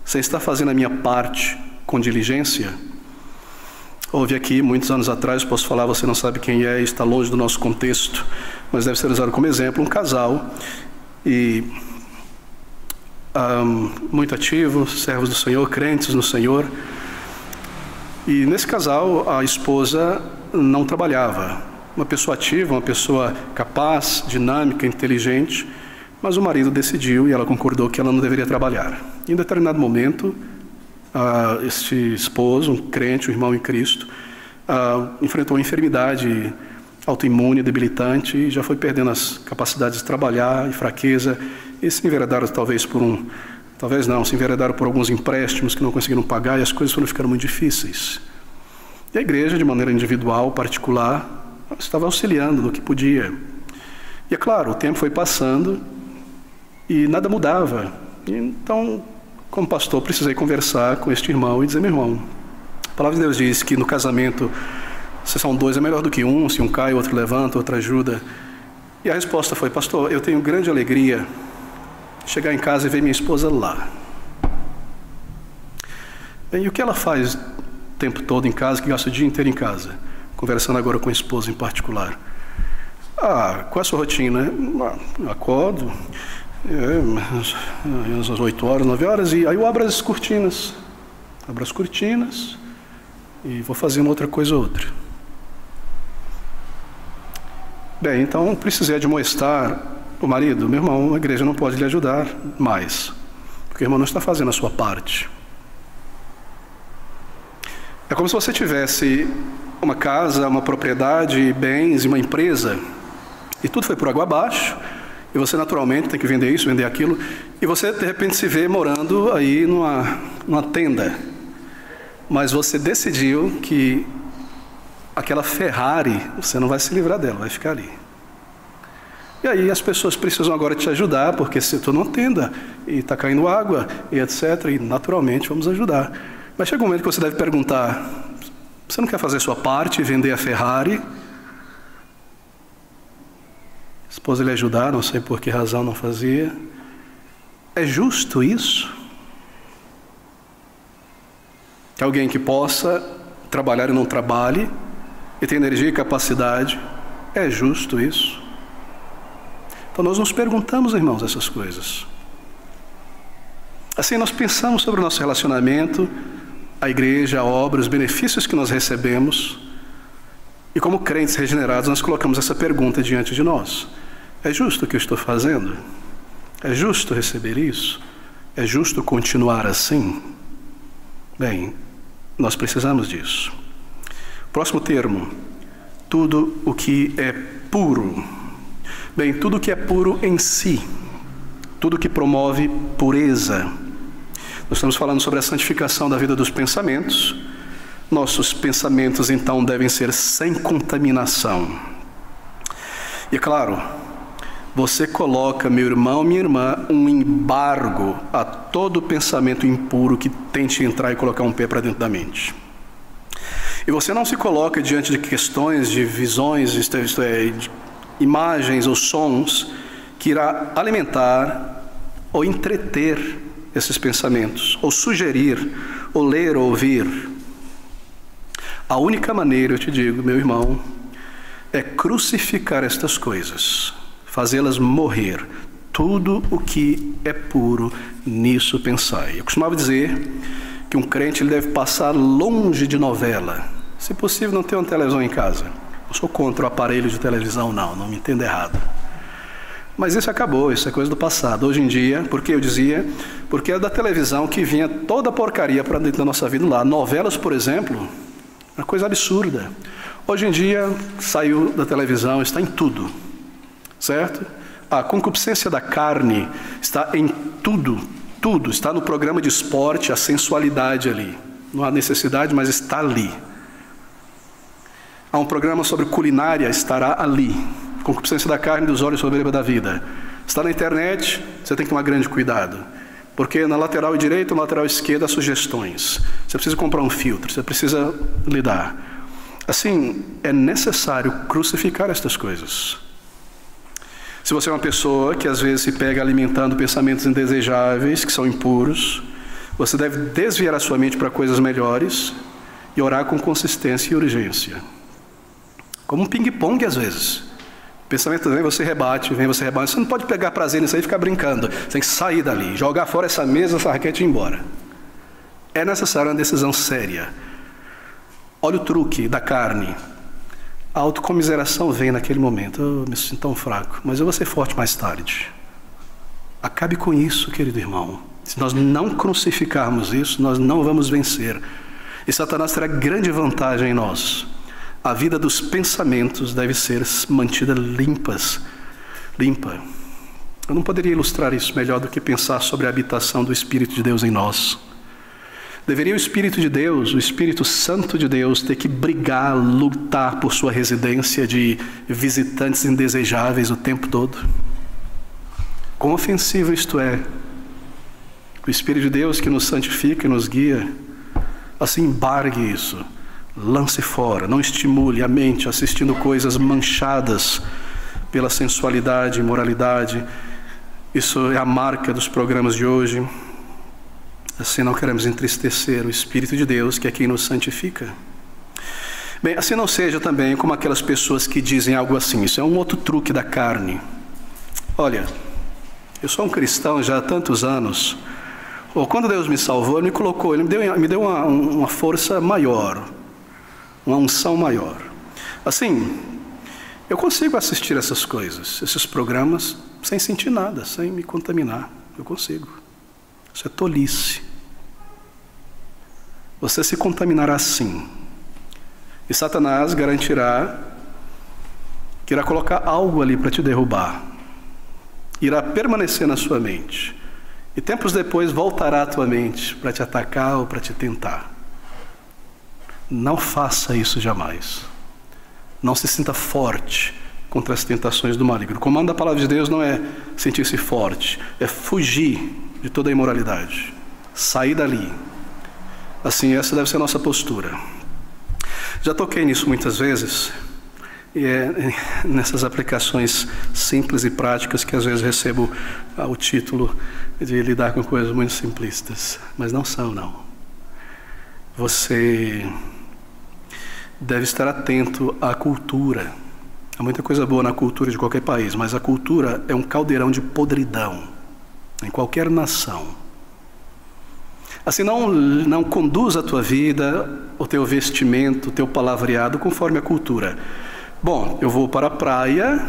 sem estar fazendo a minha parte com diligência? Houve aqui, muitos anos atrás, posso falar, você não sabe quem é, está longe do nosso contexto, mas deve ser usado como exemplo, um casal, e muito ativo, servos do Senhor, crentes no Senhor, e nesse casal a esposa não trabalhava, uma pessoa ativa, uma pessoa capaz, dinâmica, inteligente, mas o marido decidiu e ela concordou que ela não deveria trabalhar. Em determinado momento, este esposo, um crente, um irmão em Cristo, enfrentou uma enfermidade autoimune, debilitante, e já foi perdendo as capacidades de trabalhar, e fraqueza, e se enveredaram se enveredaram por alguns empréstimos que não conseguiram pagar, e as coisas foram ficando muito difíceis. E a igreja, de maneira individual, particular, estava auxiliando no que podia. E é claro, o tempo foi passando e nada mudava. Então, como pastor, precisei conversar com este irmão e dizer: meu irmão, a palavra de Deus diz que no casamento, se são dois é melhor do que um, se um cai, o outro levanta, o outro ajuda. E a resposta foi: pastor, eu tenho grande alegria de chegar em casa e ver minha esposa lá. Bem, e o que ela faz o tempo todo em casa, que gasta o dia inteiro em casa? Conversando agora com a esposa em particular. Qual é a sua rotina? Eu acordo, às 8 horas, 9 horas, e aí eu abro as cortinas. Abro as cortinas e vou fazer uma outra coisa ou outra. Bem, então precisei admoestar o marido: meu irmão, a igreja não pode lhe ajudar mais, porque o irmão não está fazendo a sua parte. É como se você tivesse uma casa, uma propriedade, bens e uma empresa, e tudo foi por água abaixo, e você naturalmente tem que vender isso, vender aquilo, e você de repente se vê morando aí numa tenda, mas você decidiu que aquela Ferrari, você não vai se livrar dela, vai ficar ali. E aí as pessoas precisam agora te ajudar, porque se tu não tenda, e está caindo água, e etc., e naturalmente vamos ajudar. Mas chega um momento que você deve perguntar: você não quer fazer a sua parte e vender a Ferrari? A esposa lhe ajudar, não sei por que razão não fazia. É justo isso? Que alguém que possa trabalhar e não trabalhe, e tem energia e capacidade, é justo isso? Então nós nos perguntamos, irmãos, essas coisas. Assim nós pensamos sobre o nosso relacionamento, a igreja, a obra, os benefícios que nós recebemos, e como crentes regenerados nós colocamos essa pergunta diante de nós: é justo o que eu estou fazendo? É justo receber isso? É justo continuar assim? Bem, nós precisamos disso. Próximo termo: tudo o que é puro. Bem, tudo que é puro em si, tudo que promove pureza. Nós estamos falando sobre a santificação da vida dos pensamentos. Nossos pensamentos, então, devem ser sem contaminação. E é claro, você coloca, meu irmão, minha irmã, um embargo a todo pensamento impuro que tente entrar e colocar um pé para dentro da mente. E você não se coloca diante de questões, de visões, de imagens ou sons que irá alimentar ou entreter esses pensamentos, ou sugerir, ou ler, ou ouvir. A única maneira, eu te digo, meu irmão, é crucificar estas coisas, fazê-las morrer. Tudo o que é puro, nisso pensai. Eu costumava dizer que um crente ele deve passar longe de novela. Se possível, não ter uma televisão em casa. Eu sou contra o aparelho de televisão, não me entenda errado. Mas isso acabou, isso é coisa do passado. Hoje em dia, por que eu dizia? Porque é da televisão que vinha toda a porcaria para dentro da nossa vida lá. Novelas, por exemplo, uma coisa absurda. Hoje em dia, saiu da televisão, está em tudo, certo? A concupiscência da carne está em tudo, tudo. Está no programa de esporte, a sensualidade ali. Não há necessidade, mas está ali. Há um programa sobre culinária, estará ali. Concupiscência da carne, dos olhos, soberba da vida. Está na internet, você tem que tomar grande cuidado. Porque na lateral direita e na lateral esquerda há sugestões. Você precisa comprar um filtro, você precisa lidar. Assim, é necessário crucificar estas coisas. Se você é uma pessoa que às vezes se pega alimentando pensamentos indesejáveis, que são impuros, você deve desviar a sua mente para coisas melhores e orar com consistência e urgência. Como um ping-pong às vezes. O pensamento vem, você rebate, vem, você rebate. Você não pode pegar prazer nisso aí e ficar brincando. Você tem que sair dali, jogar fora essa mesa, essa raquete e ir embora. É necessária uma decisão séria. Olha o truque da carne. A autocomiseração vem naquele momento. Eu me sinto tão fraco, mas eu vou ser forte mais tarde. Acabe com isso, querido irmão. Se nós não crucificarmos isso, nós não vamos vencer. E Satanás terá grande vantagem em nós. A vida dos pensamentos deve ser mantida limpa. Eu não poderia ilustrar isso melhor do que pensar sobre a habitação do Espírito de Deus em nós. Deveria o Espírito de Deus, o Espírito Santo de Deus, ter que brigar, lutar por sua residência de visitantes indesejáveis o tempo todo? Quão ofensivo isto é! O Espírito de Deus que nos santifica e nos guia, assim embargue isso. Lance fora, não estimule a mente assistindo coisas manchadas pela sensualidade, imoralidade. Isso é a marca dos programas de hoje. Assim não queremos entristecer o Espírito de Deus, que é quem nos santifica. Bem, assim não seja também como aquelas pessoas que dizem algo assim. Isso é um outro truque da carne. Olha, eu sou um cristão já há tantos anos. Quando Deus me salvou, Ele me colocou, Ele me deu uma força maior. Uma unção maior. Assim, eu consigo assistir essas coisas, esses programas, sem sentir nada, sem me contaminar. Eu consigo. Isso é tolice. Você se contaminará sim. E Satanás garantirá que irá colocar algo ali para te derrubar. Irá permanecer na sua mente. E tempos depois voltará à tua mente para te atacar ou para te tentar. Não faça isso jamais. Não se sinta forte contra as tentações do maligno. O comando da palavra de Deus não é sentir-se forte, é fugir de toda a imoralidade. Sair dali. Assim, essa deve ser a nossa postura. Já toquei nisso muitas vezes, e é nessas aplicações simples e práticas que às vezes recebo o título de lidar com coisas muito simplistas. Mas não são, não. Você deve estar atento à cultura. Há muita coisa boa na cultura de qualquer país, mas a cultura é um caldeirão de podridão em qualquer nação. Assim, não conduz a tua vida, o teu vestimento, o teu palavreado conforme a cultura. Bom, eu vou para a praia,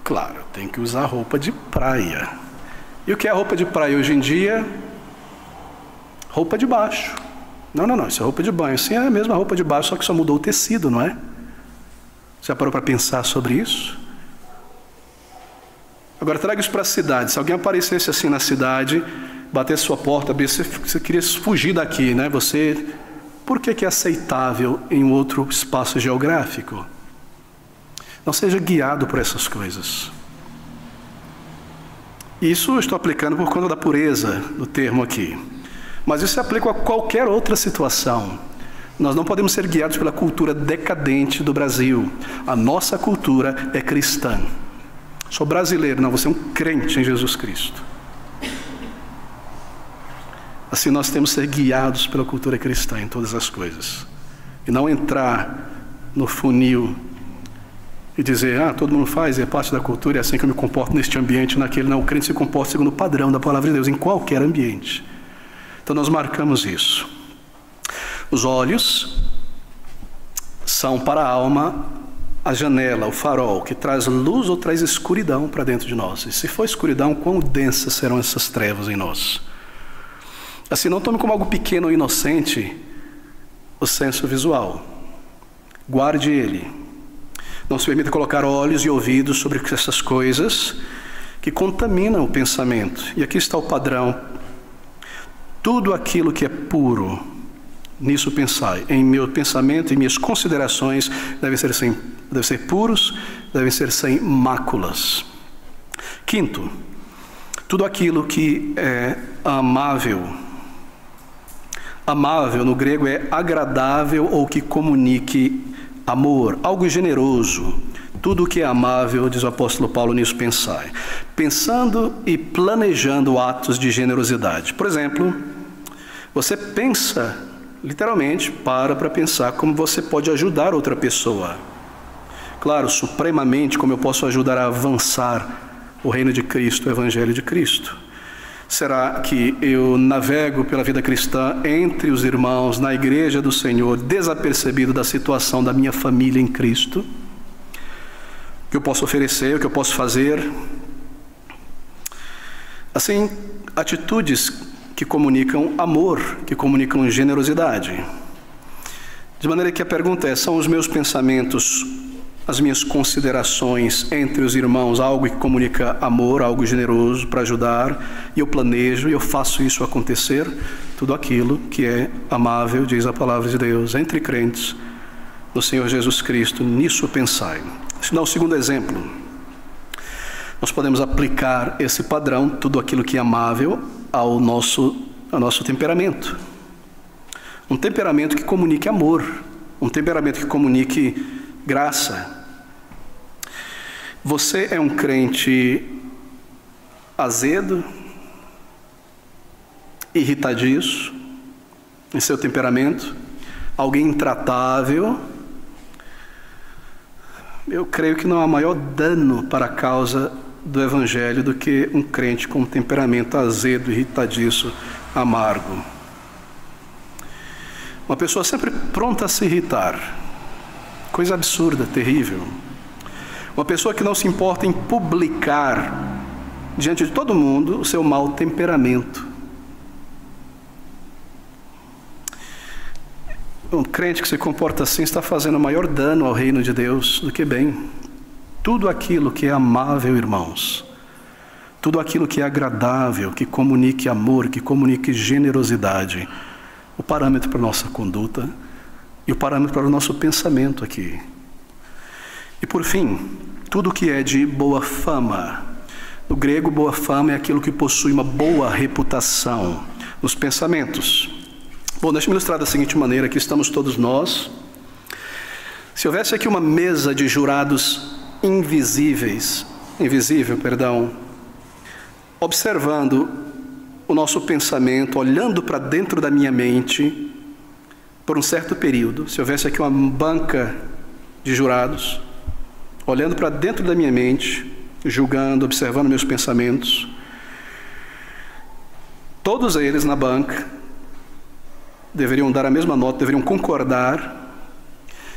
claro, eu tenho que usar roupa de praia. E o que é roupa de praia hoje em dia? Roupa de baixo. Não, isso é roupa de banho. Sim, é a mesma roupa de baixo, só que só mudou o tecido, não é? Já parou para pensar sobre isso? Agora traga isso para a cidade. Se alguém aparecesse assim na cidade, batesse sua porta, você queria fugir daqui, né? Por que é aceitável em outro espaço geográfico? Não seja guiado por essas coisas. Isso eu estou aplicando por conta da pureza do termo aqui. Mas isso se aplica a qualquer outra situação. Nós não podemos ser guiados pela cultura decadente do Brasil. A nossa cultura é cristã. Sou brasileiro, não, você é um crente em Jesus Cristo. Assim nós temos que ser guiados pela cultura cristã em todas as coisas. E não entrar no funil e dizer, todo mundo faz, é parte da cultura, é assim que eu me comporto neste ambiente, naquele. Não, o crente se comporta segundo o padrão da palavra de Deus, em qualquer ambiente. Então nós marcamos isso. Os olhos são para a alma a janela, o farol, que traz luz ou traz escuridão para dentro de nós. E se for escuridão, quão densas serão essas trevas em nós? Assim, não tome como algo pequeno ou inocente o senso visual. Guarde ele. Não se permita colocar olhos e ouvidos sobre essas coisas que contaminam o pensamento. E aqui está o padrão. Tudo aquilo que é puro, nisso pensai. Em meu pensamento e minhas considerações devem ser puros, devem ser sem máculas. Quinto, tudo aquilo que é amável. Amável no grego é agradável ou que comunique amor, algo generoso. Tudo o que é amável, diz o apóstolo Paulo, nisso pensai. Pensando e planejando atos de generosidade. Por exemplo, você pensa, literalmente, para pensar como você pode ajudar outra pessoa. Claro, supremamente, como eu posso ajudar a avançar o reino de Cristo, o evangelho de Cristo. Será que eu navego pela vida cristã entre os irmãos, na igreja do Senhor, desapercebido da situação da minha família em Cristo? O que eu posso oferecer, o que eu posso fazer? Assim, atitudes que comunicam amor, que comunicam generosidade. De maneira que a pergunta é, são os meus pensamentos, as minhas considerações entre os irmãos, algo que comunica amor, algo generoso para ajudar, e eu planejo, e eu faço isso acontecer, tudo aquilo que é amável, diz a palavra de Deus, entre crentes, no Senhor Jesus Cristo, nisso pensai. Se dá um segundo exemplo, nós podemos aplicar esse padrão, tudo aquilo que é amável, ao nosso temperamento. Um temperamento que comunique amor, um temperamento que comunique graça. Você é um crente azedo, irritadiço em seu temperamento, alguém intratável. Eu creio que não há maior dano para a causa do evangelho do que um crente com um temperamento azedo, irritadiço, amargo. Uma pessoa sempre pronta a se irritar. Coisa absurda, terrível. Uma pessoa que não se importa em publicar diante de todo mundo o seu mau temperamento. Um crente que se comporta assim está fazendo maior dano ao reino de Deus do que bem. Tudo aquilo que é amável, irmãos, tudo aquilo que é agradável, que comunique amor, que comunique generosidade, o parâmetro para a nossa conduta e o parâmetro para o nosso pensamento aqui. E por fim, tudo que é de boa fama. No grego, boa fama é aquilo que possui uma boa reputação nos pensamentos. Bom, deixa-me ilustrar da seguinte maneira, aqui estamos todos nós. Se houvesse aqui uma mesa de jurados invisível, observando o nosso pensamento, olhando para dentro da minha mente, por um certo período, se houvesse aqui uma banca de jurados, olhando para dentro da minha mente, julgando, observando meus pensamentos, todos eles na banca deveriam dar a mesma nota, deveriam concordar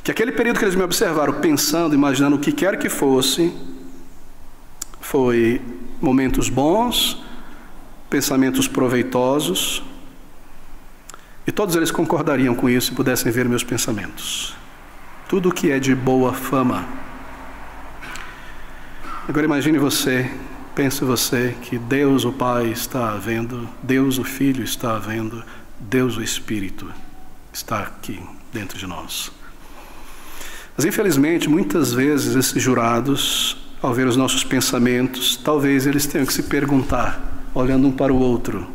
que aquele período que eles me observaram, pensando, imaginando o que quer que fosse, foi momentos bons, pensamentos proveitosos, e todos eles concordariam com isso e pudessem ver meus pensamentos. tudo que é de boa fama. Agora imagine você, pense você que Deus o Pai está vendo, Deus o Filho está vendo, Deus o Espírito está aqui dentro de nós. Mas infelizmente, muitas vezes esses jurados, ao ver os nossos pensamentos, talvez eles tenham que se perguntar, olhando um para o outro,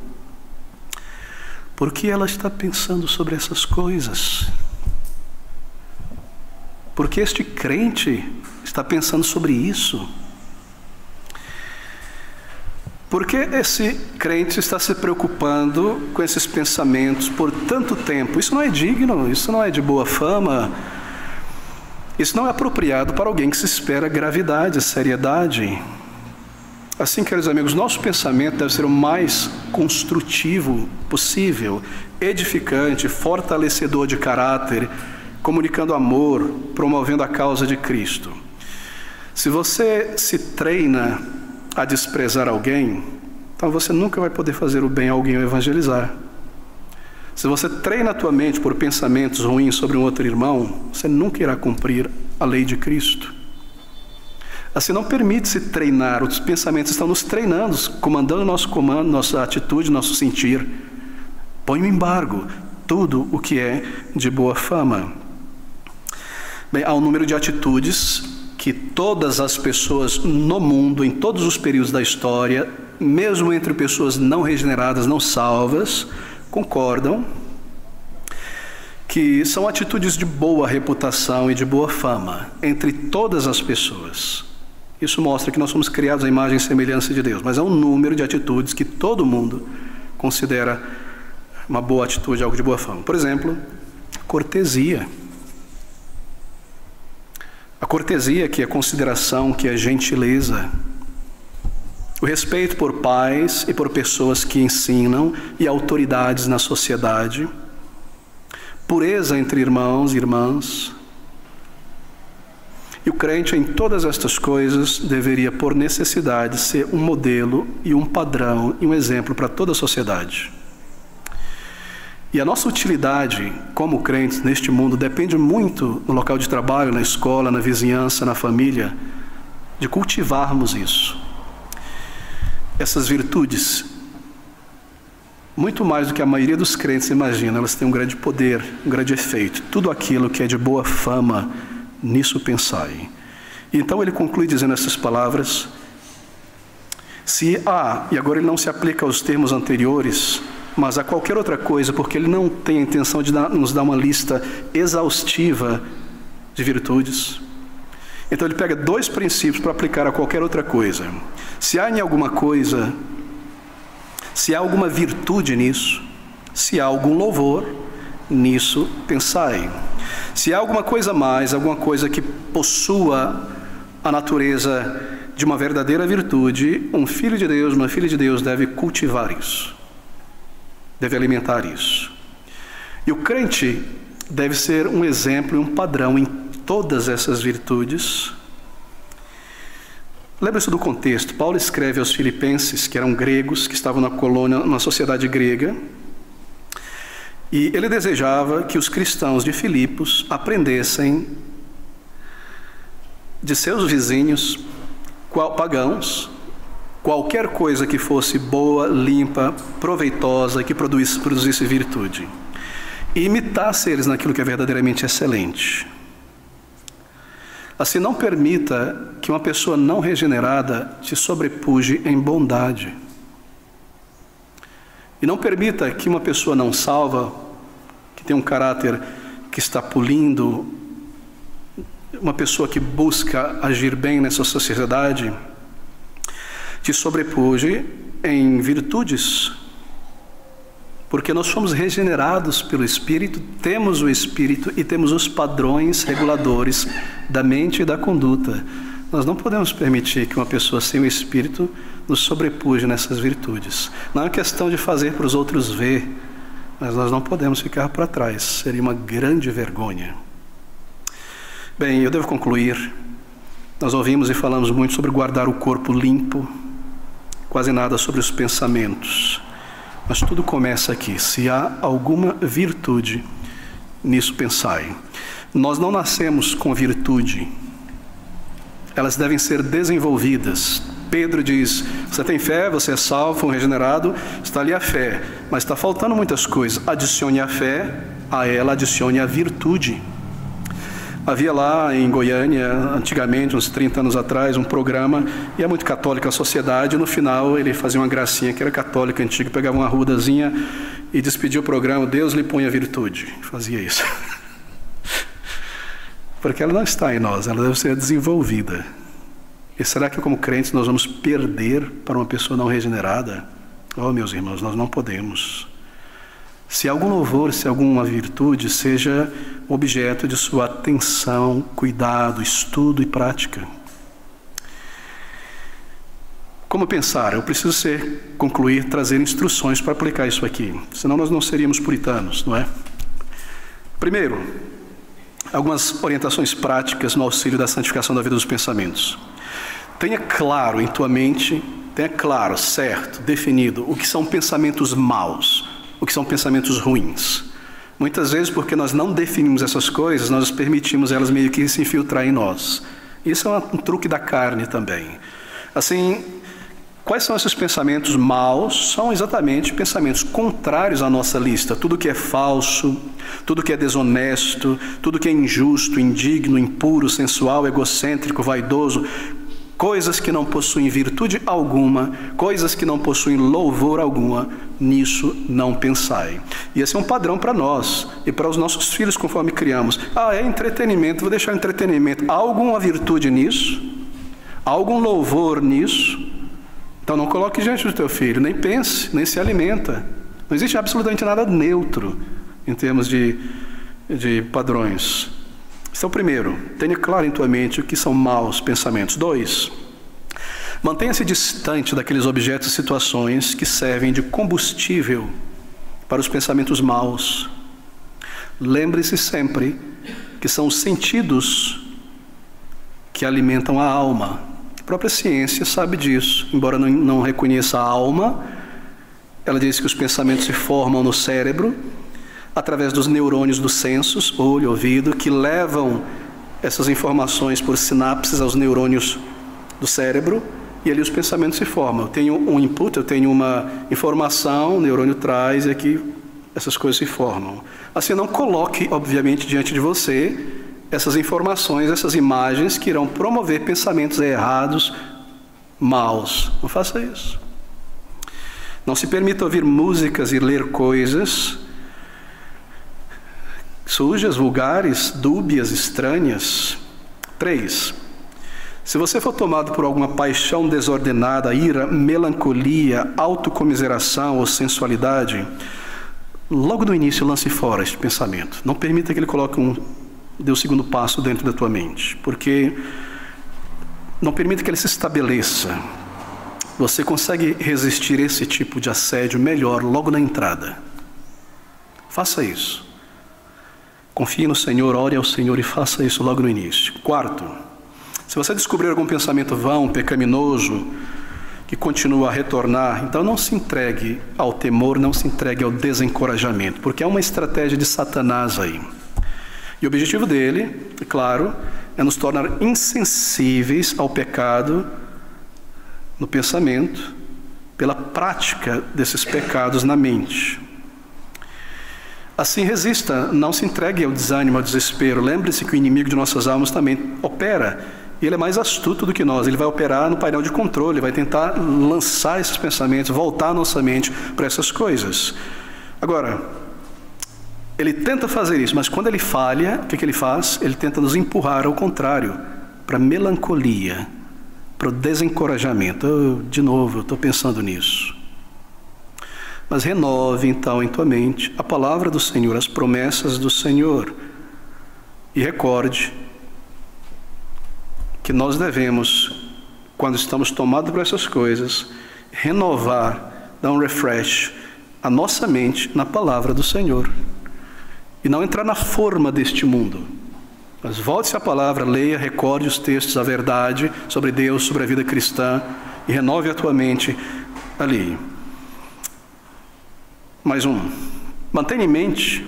por que ela está pensando sobre essas coisas? Por que este crente está pensando sobre isso? Por que esse crente está se preocupando com esses pensamentos por tanto tempo? Isso não é digno, isso não é de boa fama, isso não é apropriado para alguém que se espera gravidade, seriedade. Assim, queridos amigos, nosso pensamento deve ser o mais construtivo possível, edificante, fortalecedor de caráter, comunicando amor, promovendo a causa de Cristo. Se você se treina a desprezar alguém, então você nunca vai poder fazer o bem a alguém ou evangelizar. Se você treina a tua mente por pensamentos ruins sobre um outro irmão, você nunca irá cumprir a lei de Cristo. Assim, não permite-se treinar, os pensamentos estão nos treinando, comandando o nosso comando, nossa atitude, nosso sentir. Põe um embargo, tudo o que é de boa fama. Bem, há um número de atitudes que todas as pessoas no mundo, em todos os períodos da história, mesmo entre pessoas não regeneradas, não salvas, concordam que são atitudes de boa reputação e de boa fama entre todas as pessoas. Isso mostra que nós somos criados à imagem e semelhança de Deus, mas há um número de atitudes que todo mundo considera uma boa atitude, algo de boa fama. Por exemplo, cortesia. A cortesia, que é consideração, que é gentileza. O respeito por pais e por pessoas que ensinam e autoridades na sociedade. Pureza entre irmãos e irmãs. E o crente, em todas estas coisas, deveria, por necessidade, ser um modelo e um padrão e um exemplo para toda a sociedade. E a nossa utilidade como crentes neste mundo depende muito no local de trabalho, na escola, na vizinhança, na família, de cultivarmos isso. Essas virtudes, muito mais do que a maioria dos crentes imagina, elas têm um grande poder, um grande efeito. Tudo aquilo que é de boa fama, nisso pensai. E então ele conclui dizendo essas palavras: se há, e agora ele não se aplica aos termos anteriores, mas a qualquer outra coisa, porque ele não tem a intenção de nos dar uma lista exaustiva de virtudes. Então ele pega 2 princípios para aplicar a qualquer outra coisa. Se há em alguma coisa, se há alguma virtude nisso, se há algum louvor, nisso pensai. Se há alguma coisa mais, alguma coisa que possua a natureza de uma verdadeira virtude, um filho de Deus, uma filha de Deus deve cultivar isso. Deve alimentar isso. E o crente deve ser um exemplo e um padrão em todas essas virtudes. Lembra-se do contexto. Paulo escreve aos filipenses, que eram gregos, que estavam na colônia, na sociedade grega, e ele desejava que os cristãos de Filipos aprendessem de seus vizinhos pagãos, qualquer coisa que fosse boa, limpa, proveitosa, que produzisse virtude, e imitasse eles naquilo que é verdadeiramente excelente. Assim, não permita que uma pessoa não regenerada te sobrepuje em bondade. E não permita que uma pessoa não salva, que tem um caráter que está pulindo, uma pessoa que busca agir bem nessa sociedade, te sobrepuje em virtudes. Porque nós fomos regenerados pelo Espírito, temos o Espírito e temos os padrões reguladores da mente e da conduta. Nós não podemos permitir que uma pessoa sem o Espírito nos sobrepuje nessas virtudes. Não é questão de fazer para os outros ver, mas nós não podemos ficar para trás. Seria uma grande vergonha. Bem, eu devo concluir. Nós ouvimos e falamos muito sobre guardar o corpo limpo, quase nada sobre os pensamentos. Mas tudo começa aqui. Se há alguma virtude, nisso pensai. Nós não nascemos com virtude. Elas devem ser desenvolvidas. Pedro diz, você tem fé, você é salvo, regenerado, está ali a fé. Mas está faltando muitas coisas. Adicione a fé, a ela adicione a virtude. Havia lá em Goiânia, antigamente, uns 30 anos atrás, um programa, e é muito católica a sociedade, e no final ele fazia uma gracinha, que era católica antiga, pegava uma arrudazinha e despedia o programa, Deus lhe põe a virtude. Fazia isso. Porque ela não está em nós, ela deve ser desenvolvida. E será que como crentes nós vamos perder para uma pessoa não regenerada? Oh, meus irmãos, nós não podemos. Se algum louvor, se alguma virtude, seja objeto de sua atenção, cuidado, estudo e prática. Como pensar? Eu preciso concluir, trazer instruções para aplicar isso aqui. Senão nós não seríamos puritanos, não é? Primeiro, algumas orientações práticas no auxílio da santificação da vida dos pensamentos. Tenha claro em tua mente, tenha claro, certo, definido, o que são pensamentos maus, o que são pensamentos ruins. Muitas vezes, porque nós não definimos essas coisas, nós permitimos elas meio que se infiltrar em nós. Isso é um truque da carne também. Assim, quais são esses pensamentos maus? São exatamente pensamentos contrários à nossa lista. Tudo que é falso, tudo que é desonesto, tudo que é injusto, indigno, impuro, sensual, egocêntrico, vaidoso, coisas que não possuem virtude alguma, coisas que não possuem louvor alguma, nisso não pensai. E esse é um padrão para nós e para os nossos filhos conforme criamos. É entretenimento, vou deixar entretenimento. Há alguma virtude nisso? Há algum louvor nisso? Então não coloque diante do teu filho, nem pense, nem se alimenta. Não existe absolutamente nada neutro em termos de padrões. Então, primeiro, tenha claro em tua mente o que são maus pensamentos. 2, mantenha-se distante daqueles objetos e situações que servem de combustível para os pensamentos maus. Lembre-se sempre que são os sentidos que alimentam a alma. A própria ciência sabe disso. Embora não reconheça a alma, ela diz que os pensamentos se formam no cérebro, através dos neurônios dos sensos, olho, ouvido, que levam essas informações por sinapses aos neurônios do cérebro, e ali os pensamentos se formam. Eu tenho um input, eu tenho uma informação, o neurônio traz, e aqui essas coisas se formam. Assim, não coloque, obviamente, diante de você essas informações, essas imagens que irão promover pensamentos errados, maus. Não faça isso. Não se permita ouvir músicas e ler coisas sujas, vulgares, dúbias, estranhas. 3, se você for tomado por alguma paixão desordenada, ira, melancolia, autocomiseração ou sensualidade, logo no início lance fora este pensamento. Não permita que ele dê o segundo passo dentro da tua mente, porque não permita que ele se estabeleça. Você consegue resistir esse tipo de assédio melhor logo na entrada. Faça isso. Confie no Senhor, ore ao Senhor e faça isso logo no início. 4, se você descobrir algum pensamento vão, pecaminoso, que continua a retornar, então não se entregue ao temor, não se entregue ao desencorajamento, porque é uma estratégia de Satanás aí. E o objetivo dele, é claro, é nos tornar insensíveis ao pecado no pensamento, pela prática desses pecados na mente. Assim, resista, não se entregue ao desânimo, ao desespero. Lembre-se que o inimigo de nossas almas também opera. E ele é mais astuto do que nós. Ele vai operar no painel de controle, vai tentar lançar esses pensamentos, voltar a nossa mente para essas coisas. Agora, ele tenta fazer isso, mas quando ele falha, o que ele faz? Ele tenta nos empurrar ao contrário, para a melancolia, para o desencorajamento. De novo, eu estou pensando nisso. Mas renove então em tua mente a palavra do Senhor, as promessas do Senhor. E recorde que nós devemos, quando estamos tomados por essas coisas, renovar, dar um refresh a nossa mente na palavra do Senhor. E não entrar na forma deste mundo. Mas volte-se à palavra, leia, recorde os textos, a verdade sobre Deus, sobre a vida cristã, e renove a tua mente ali. Mais um. Mantenha em mente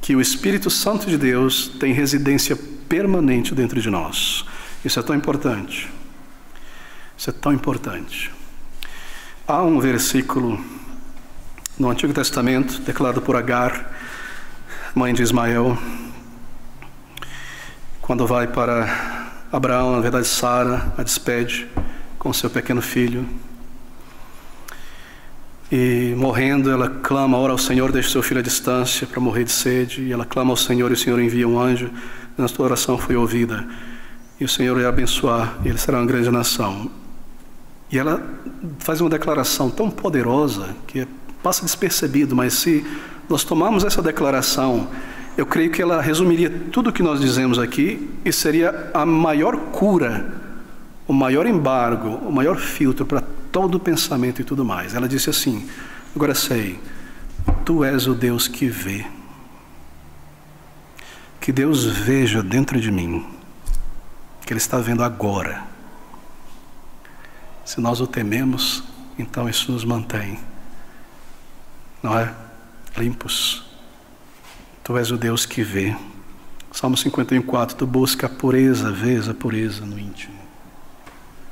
que o Espírito Santo de Deus tem residência permanente dentro de nós. Isso é tão importante. Isso é tão importante. Há um versículo no Antigo Testamento, declarado por Agar, mãe de Ismael, quando vai para Abraão, na verdade Sara, a despede com seu pequeno filho. E morrendo, ela clama, ora ao Senhor, deixa seu filho à distância para morrer de sede. E ela clama ao Senhor e o Senhor envia um anjo. E a sua oração foi ouvida. E o Senhor ia abençoar, e ele será uma grande nação. E ela faz uma declaração tão poderosa que passa despercebido, mas se nós tomarmos essa declaração, eu creio que ela resumiria tudo o que nós dizemos aqui e seria a maior cura, o maior embargo, o maior filtro para todo o pensamento e tudo mais. Ela disse assim: agora sei, tu és o Deus que vê. Que Deus veja dentro de mim, que Ele está vendo agora. Se nós o tememos, então isso nos mantém, não é? Limpos. Tu és o Deus que vê. Salmo 51:4, tu busca a pureza, vês a pureza no íntimo.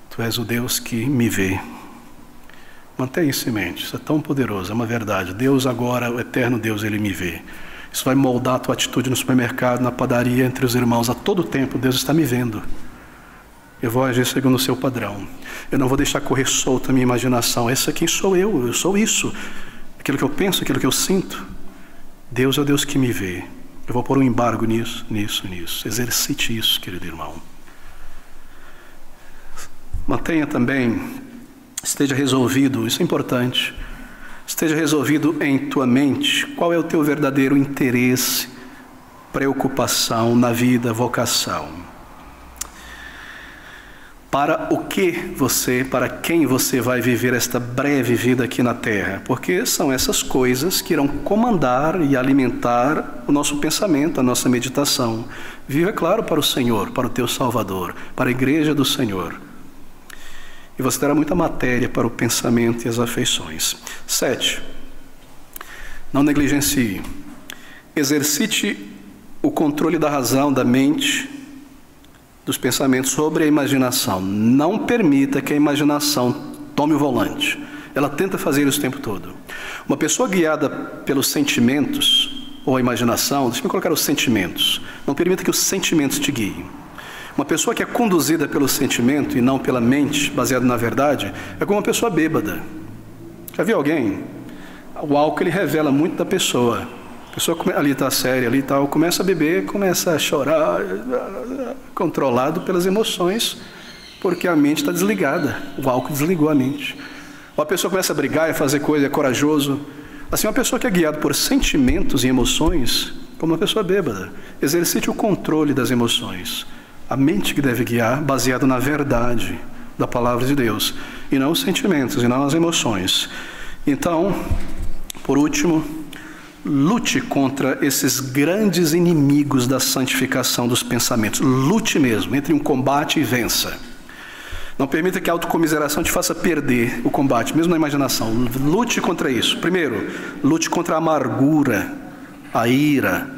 Tu és o Deus que me vê. Mantenha isso em mente, isso é tão poderoso, é uma verdade. Deus agora, o eterno Deus, Ele me vê. Isso vai moldar a tua atitude no supermercado, na padaria, entre os irmãos. A todo tempo, Deus está me vendo. Eu vou agir segundo o seu padrão. Eu não vou deixar correr solta a minha imaginação. Esse aqui sou eu sou isso. Aquilo que eu penso, aquilo que eu sinto. Deus é o Deus que me vê. Eu vou pôr um embargo nisso. Exercite isso, querido irmão. Mantenha também, esteja resolvido, isso é importante. Esteja resolvido em tua mente qual é o teu verdadeiro interesse, preocupação na vida, vocação. Para o que você, para quem você vai viver esta breve vida aqui na terra? Porque são essas coisas que irão comandar e alimentar o nosso pensamento, a nossa meditação. Viva, é claro, para o Senhor, para o teu Salvador, para a igreja do Senhor. E você terá muita matéria para o pensamento e as afeições. 7. Não negligencie. Exercite o controle da razão, da mente, dos pensamentos sobre a imaginação. Não permita que a imaginação tome o volante. Ela tenta fazer isso o tempo todo. Uma pessoa guiada pelos sentimentos ou a imaginação, deixa eu colocar os sentimentos. Não permita que os sentimentos te guiem. Uma pessoa que é conduzida pelo sentimento e não pela mente, baseado na verdade, é como uma pessoa bêbada. Já viu alguém? O álcool, ele revela muito da pessoa. A pessoa ali está séria, ali tal, começa a beber, começa a chorar, controlado pelas emoções, porque a mente está desligada. O álcool desligou a mente. Ou a pessoa começa a brigar e a fazer coisa, é corajoso. Assim, uma pessoa que é guiada por sentimentos e emoções, como uma pessoa bêbada. Exercite o controle das emoções. A mente que deve guiar, baseado na verdade da palavra de Deus, e não os sentimentos, e não as emoções. Então, por último, lute contra esses grandes inimigos da santificação dos pensamentos. Lute mesmo, entre um combate e vença. Não permita que a autocomiseração te faça perder o combate, mesmo na imaginação. Lute contra isso. Primeiro, lute contra a amargura, a ira,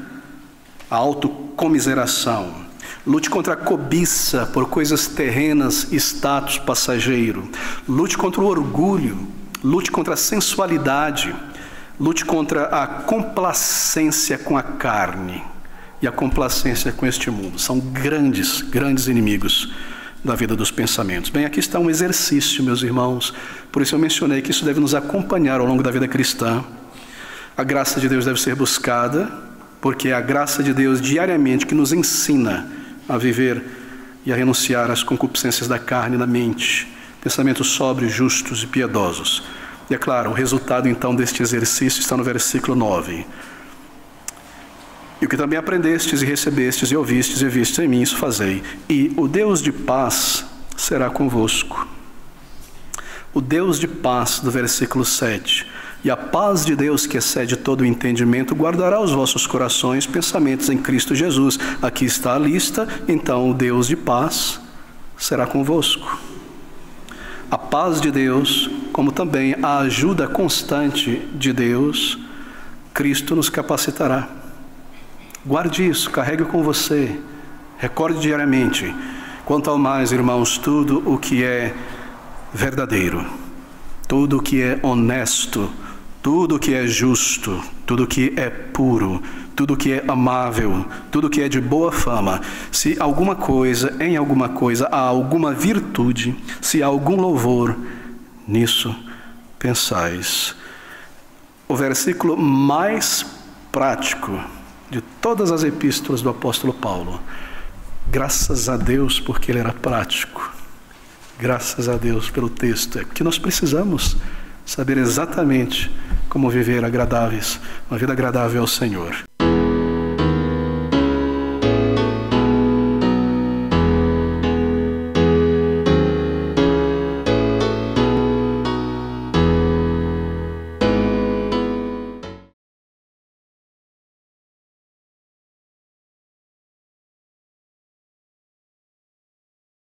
a autocomiseração. Lute contra a cobiça por coisas terrenas e status passageiro. Lute contra o orgulho. Lute contra a sensualidade. Lute contra a complacência com a carne e a complacência com este mundo. São grandes, grandes inimigos da vida dos pensamentos. Bem, aqui está um exercício, meus irmãos. Por isso eu mencionei que isso deve nos acompanhar ao longo da vida cristã. A graça de Deus deve ser buscada, porque é a graça de Deus diariamente que nos ensina a viver e a renunciar às concupiscências da carne e da mente. Pensamentos sóbrios, justos e piedosos. E é claro, o resultado então deste exercício está no versículo 9. E o que também aprendestes e recebestes e ouvistes e vistes em mim, isso fazei. E o Deus de paz será convosco. O Deus de paz, do versículo 7. E a paz de Deus, que excede todo o entendimento, guardará os vossos corações, pensamentos em Cristo Jesus. Aqui está a lista, então o Deus de paz será convosco. A paz de Deus, como também a ajuda constante de Deus, Cristo nos capacitará. Guarde isso, carregue com você. Recorde diariamente. Quanto ao mais, irmãos, tudo o que é verdadeiro, tudo o que é honesto, tudo o que é justo, tudo o que é puro, tudo o que é amável, tudo o que é de boa fama, se alguma coisa, em alguma coisa, há alguma virtude, se há algum louvor, nisso pensais. O versículo mais prático de todas as epístolas do apóstolo Paulo. Graças a Deus porque ele era prático. Graças a Deus pelo texto. É que nós precisamos saber exatamente como viver agradáveis, uma vida agradável ao Senhor.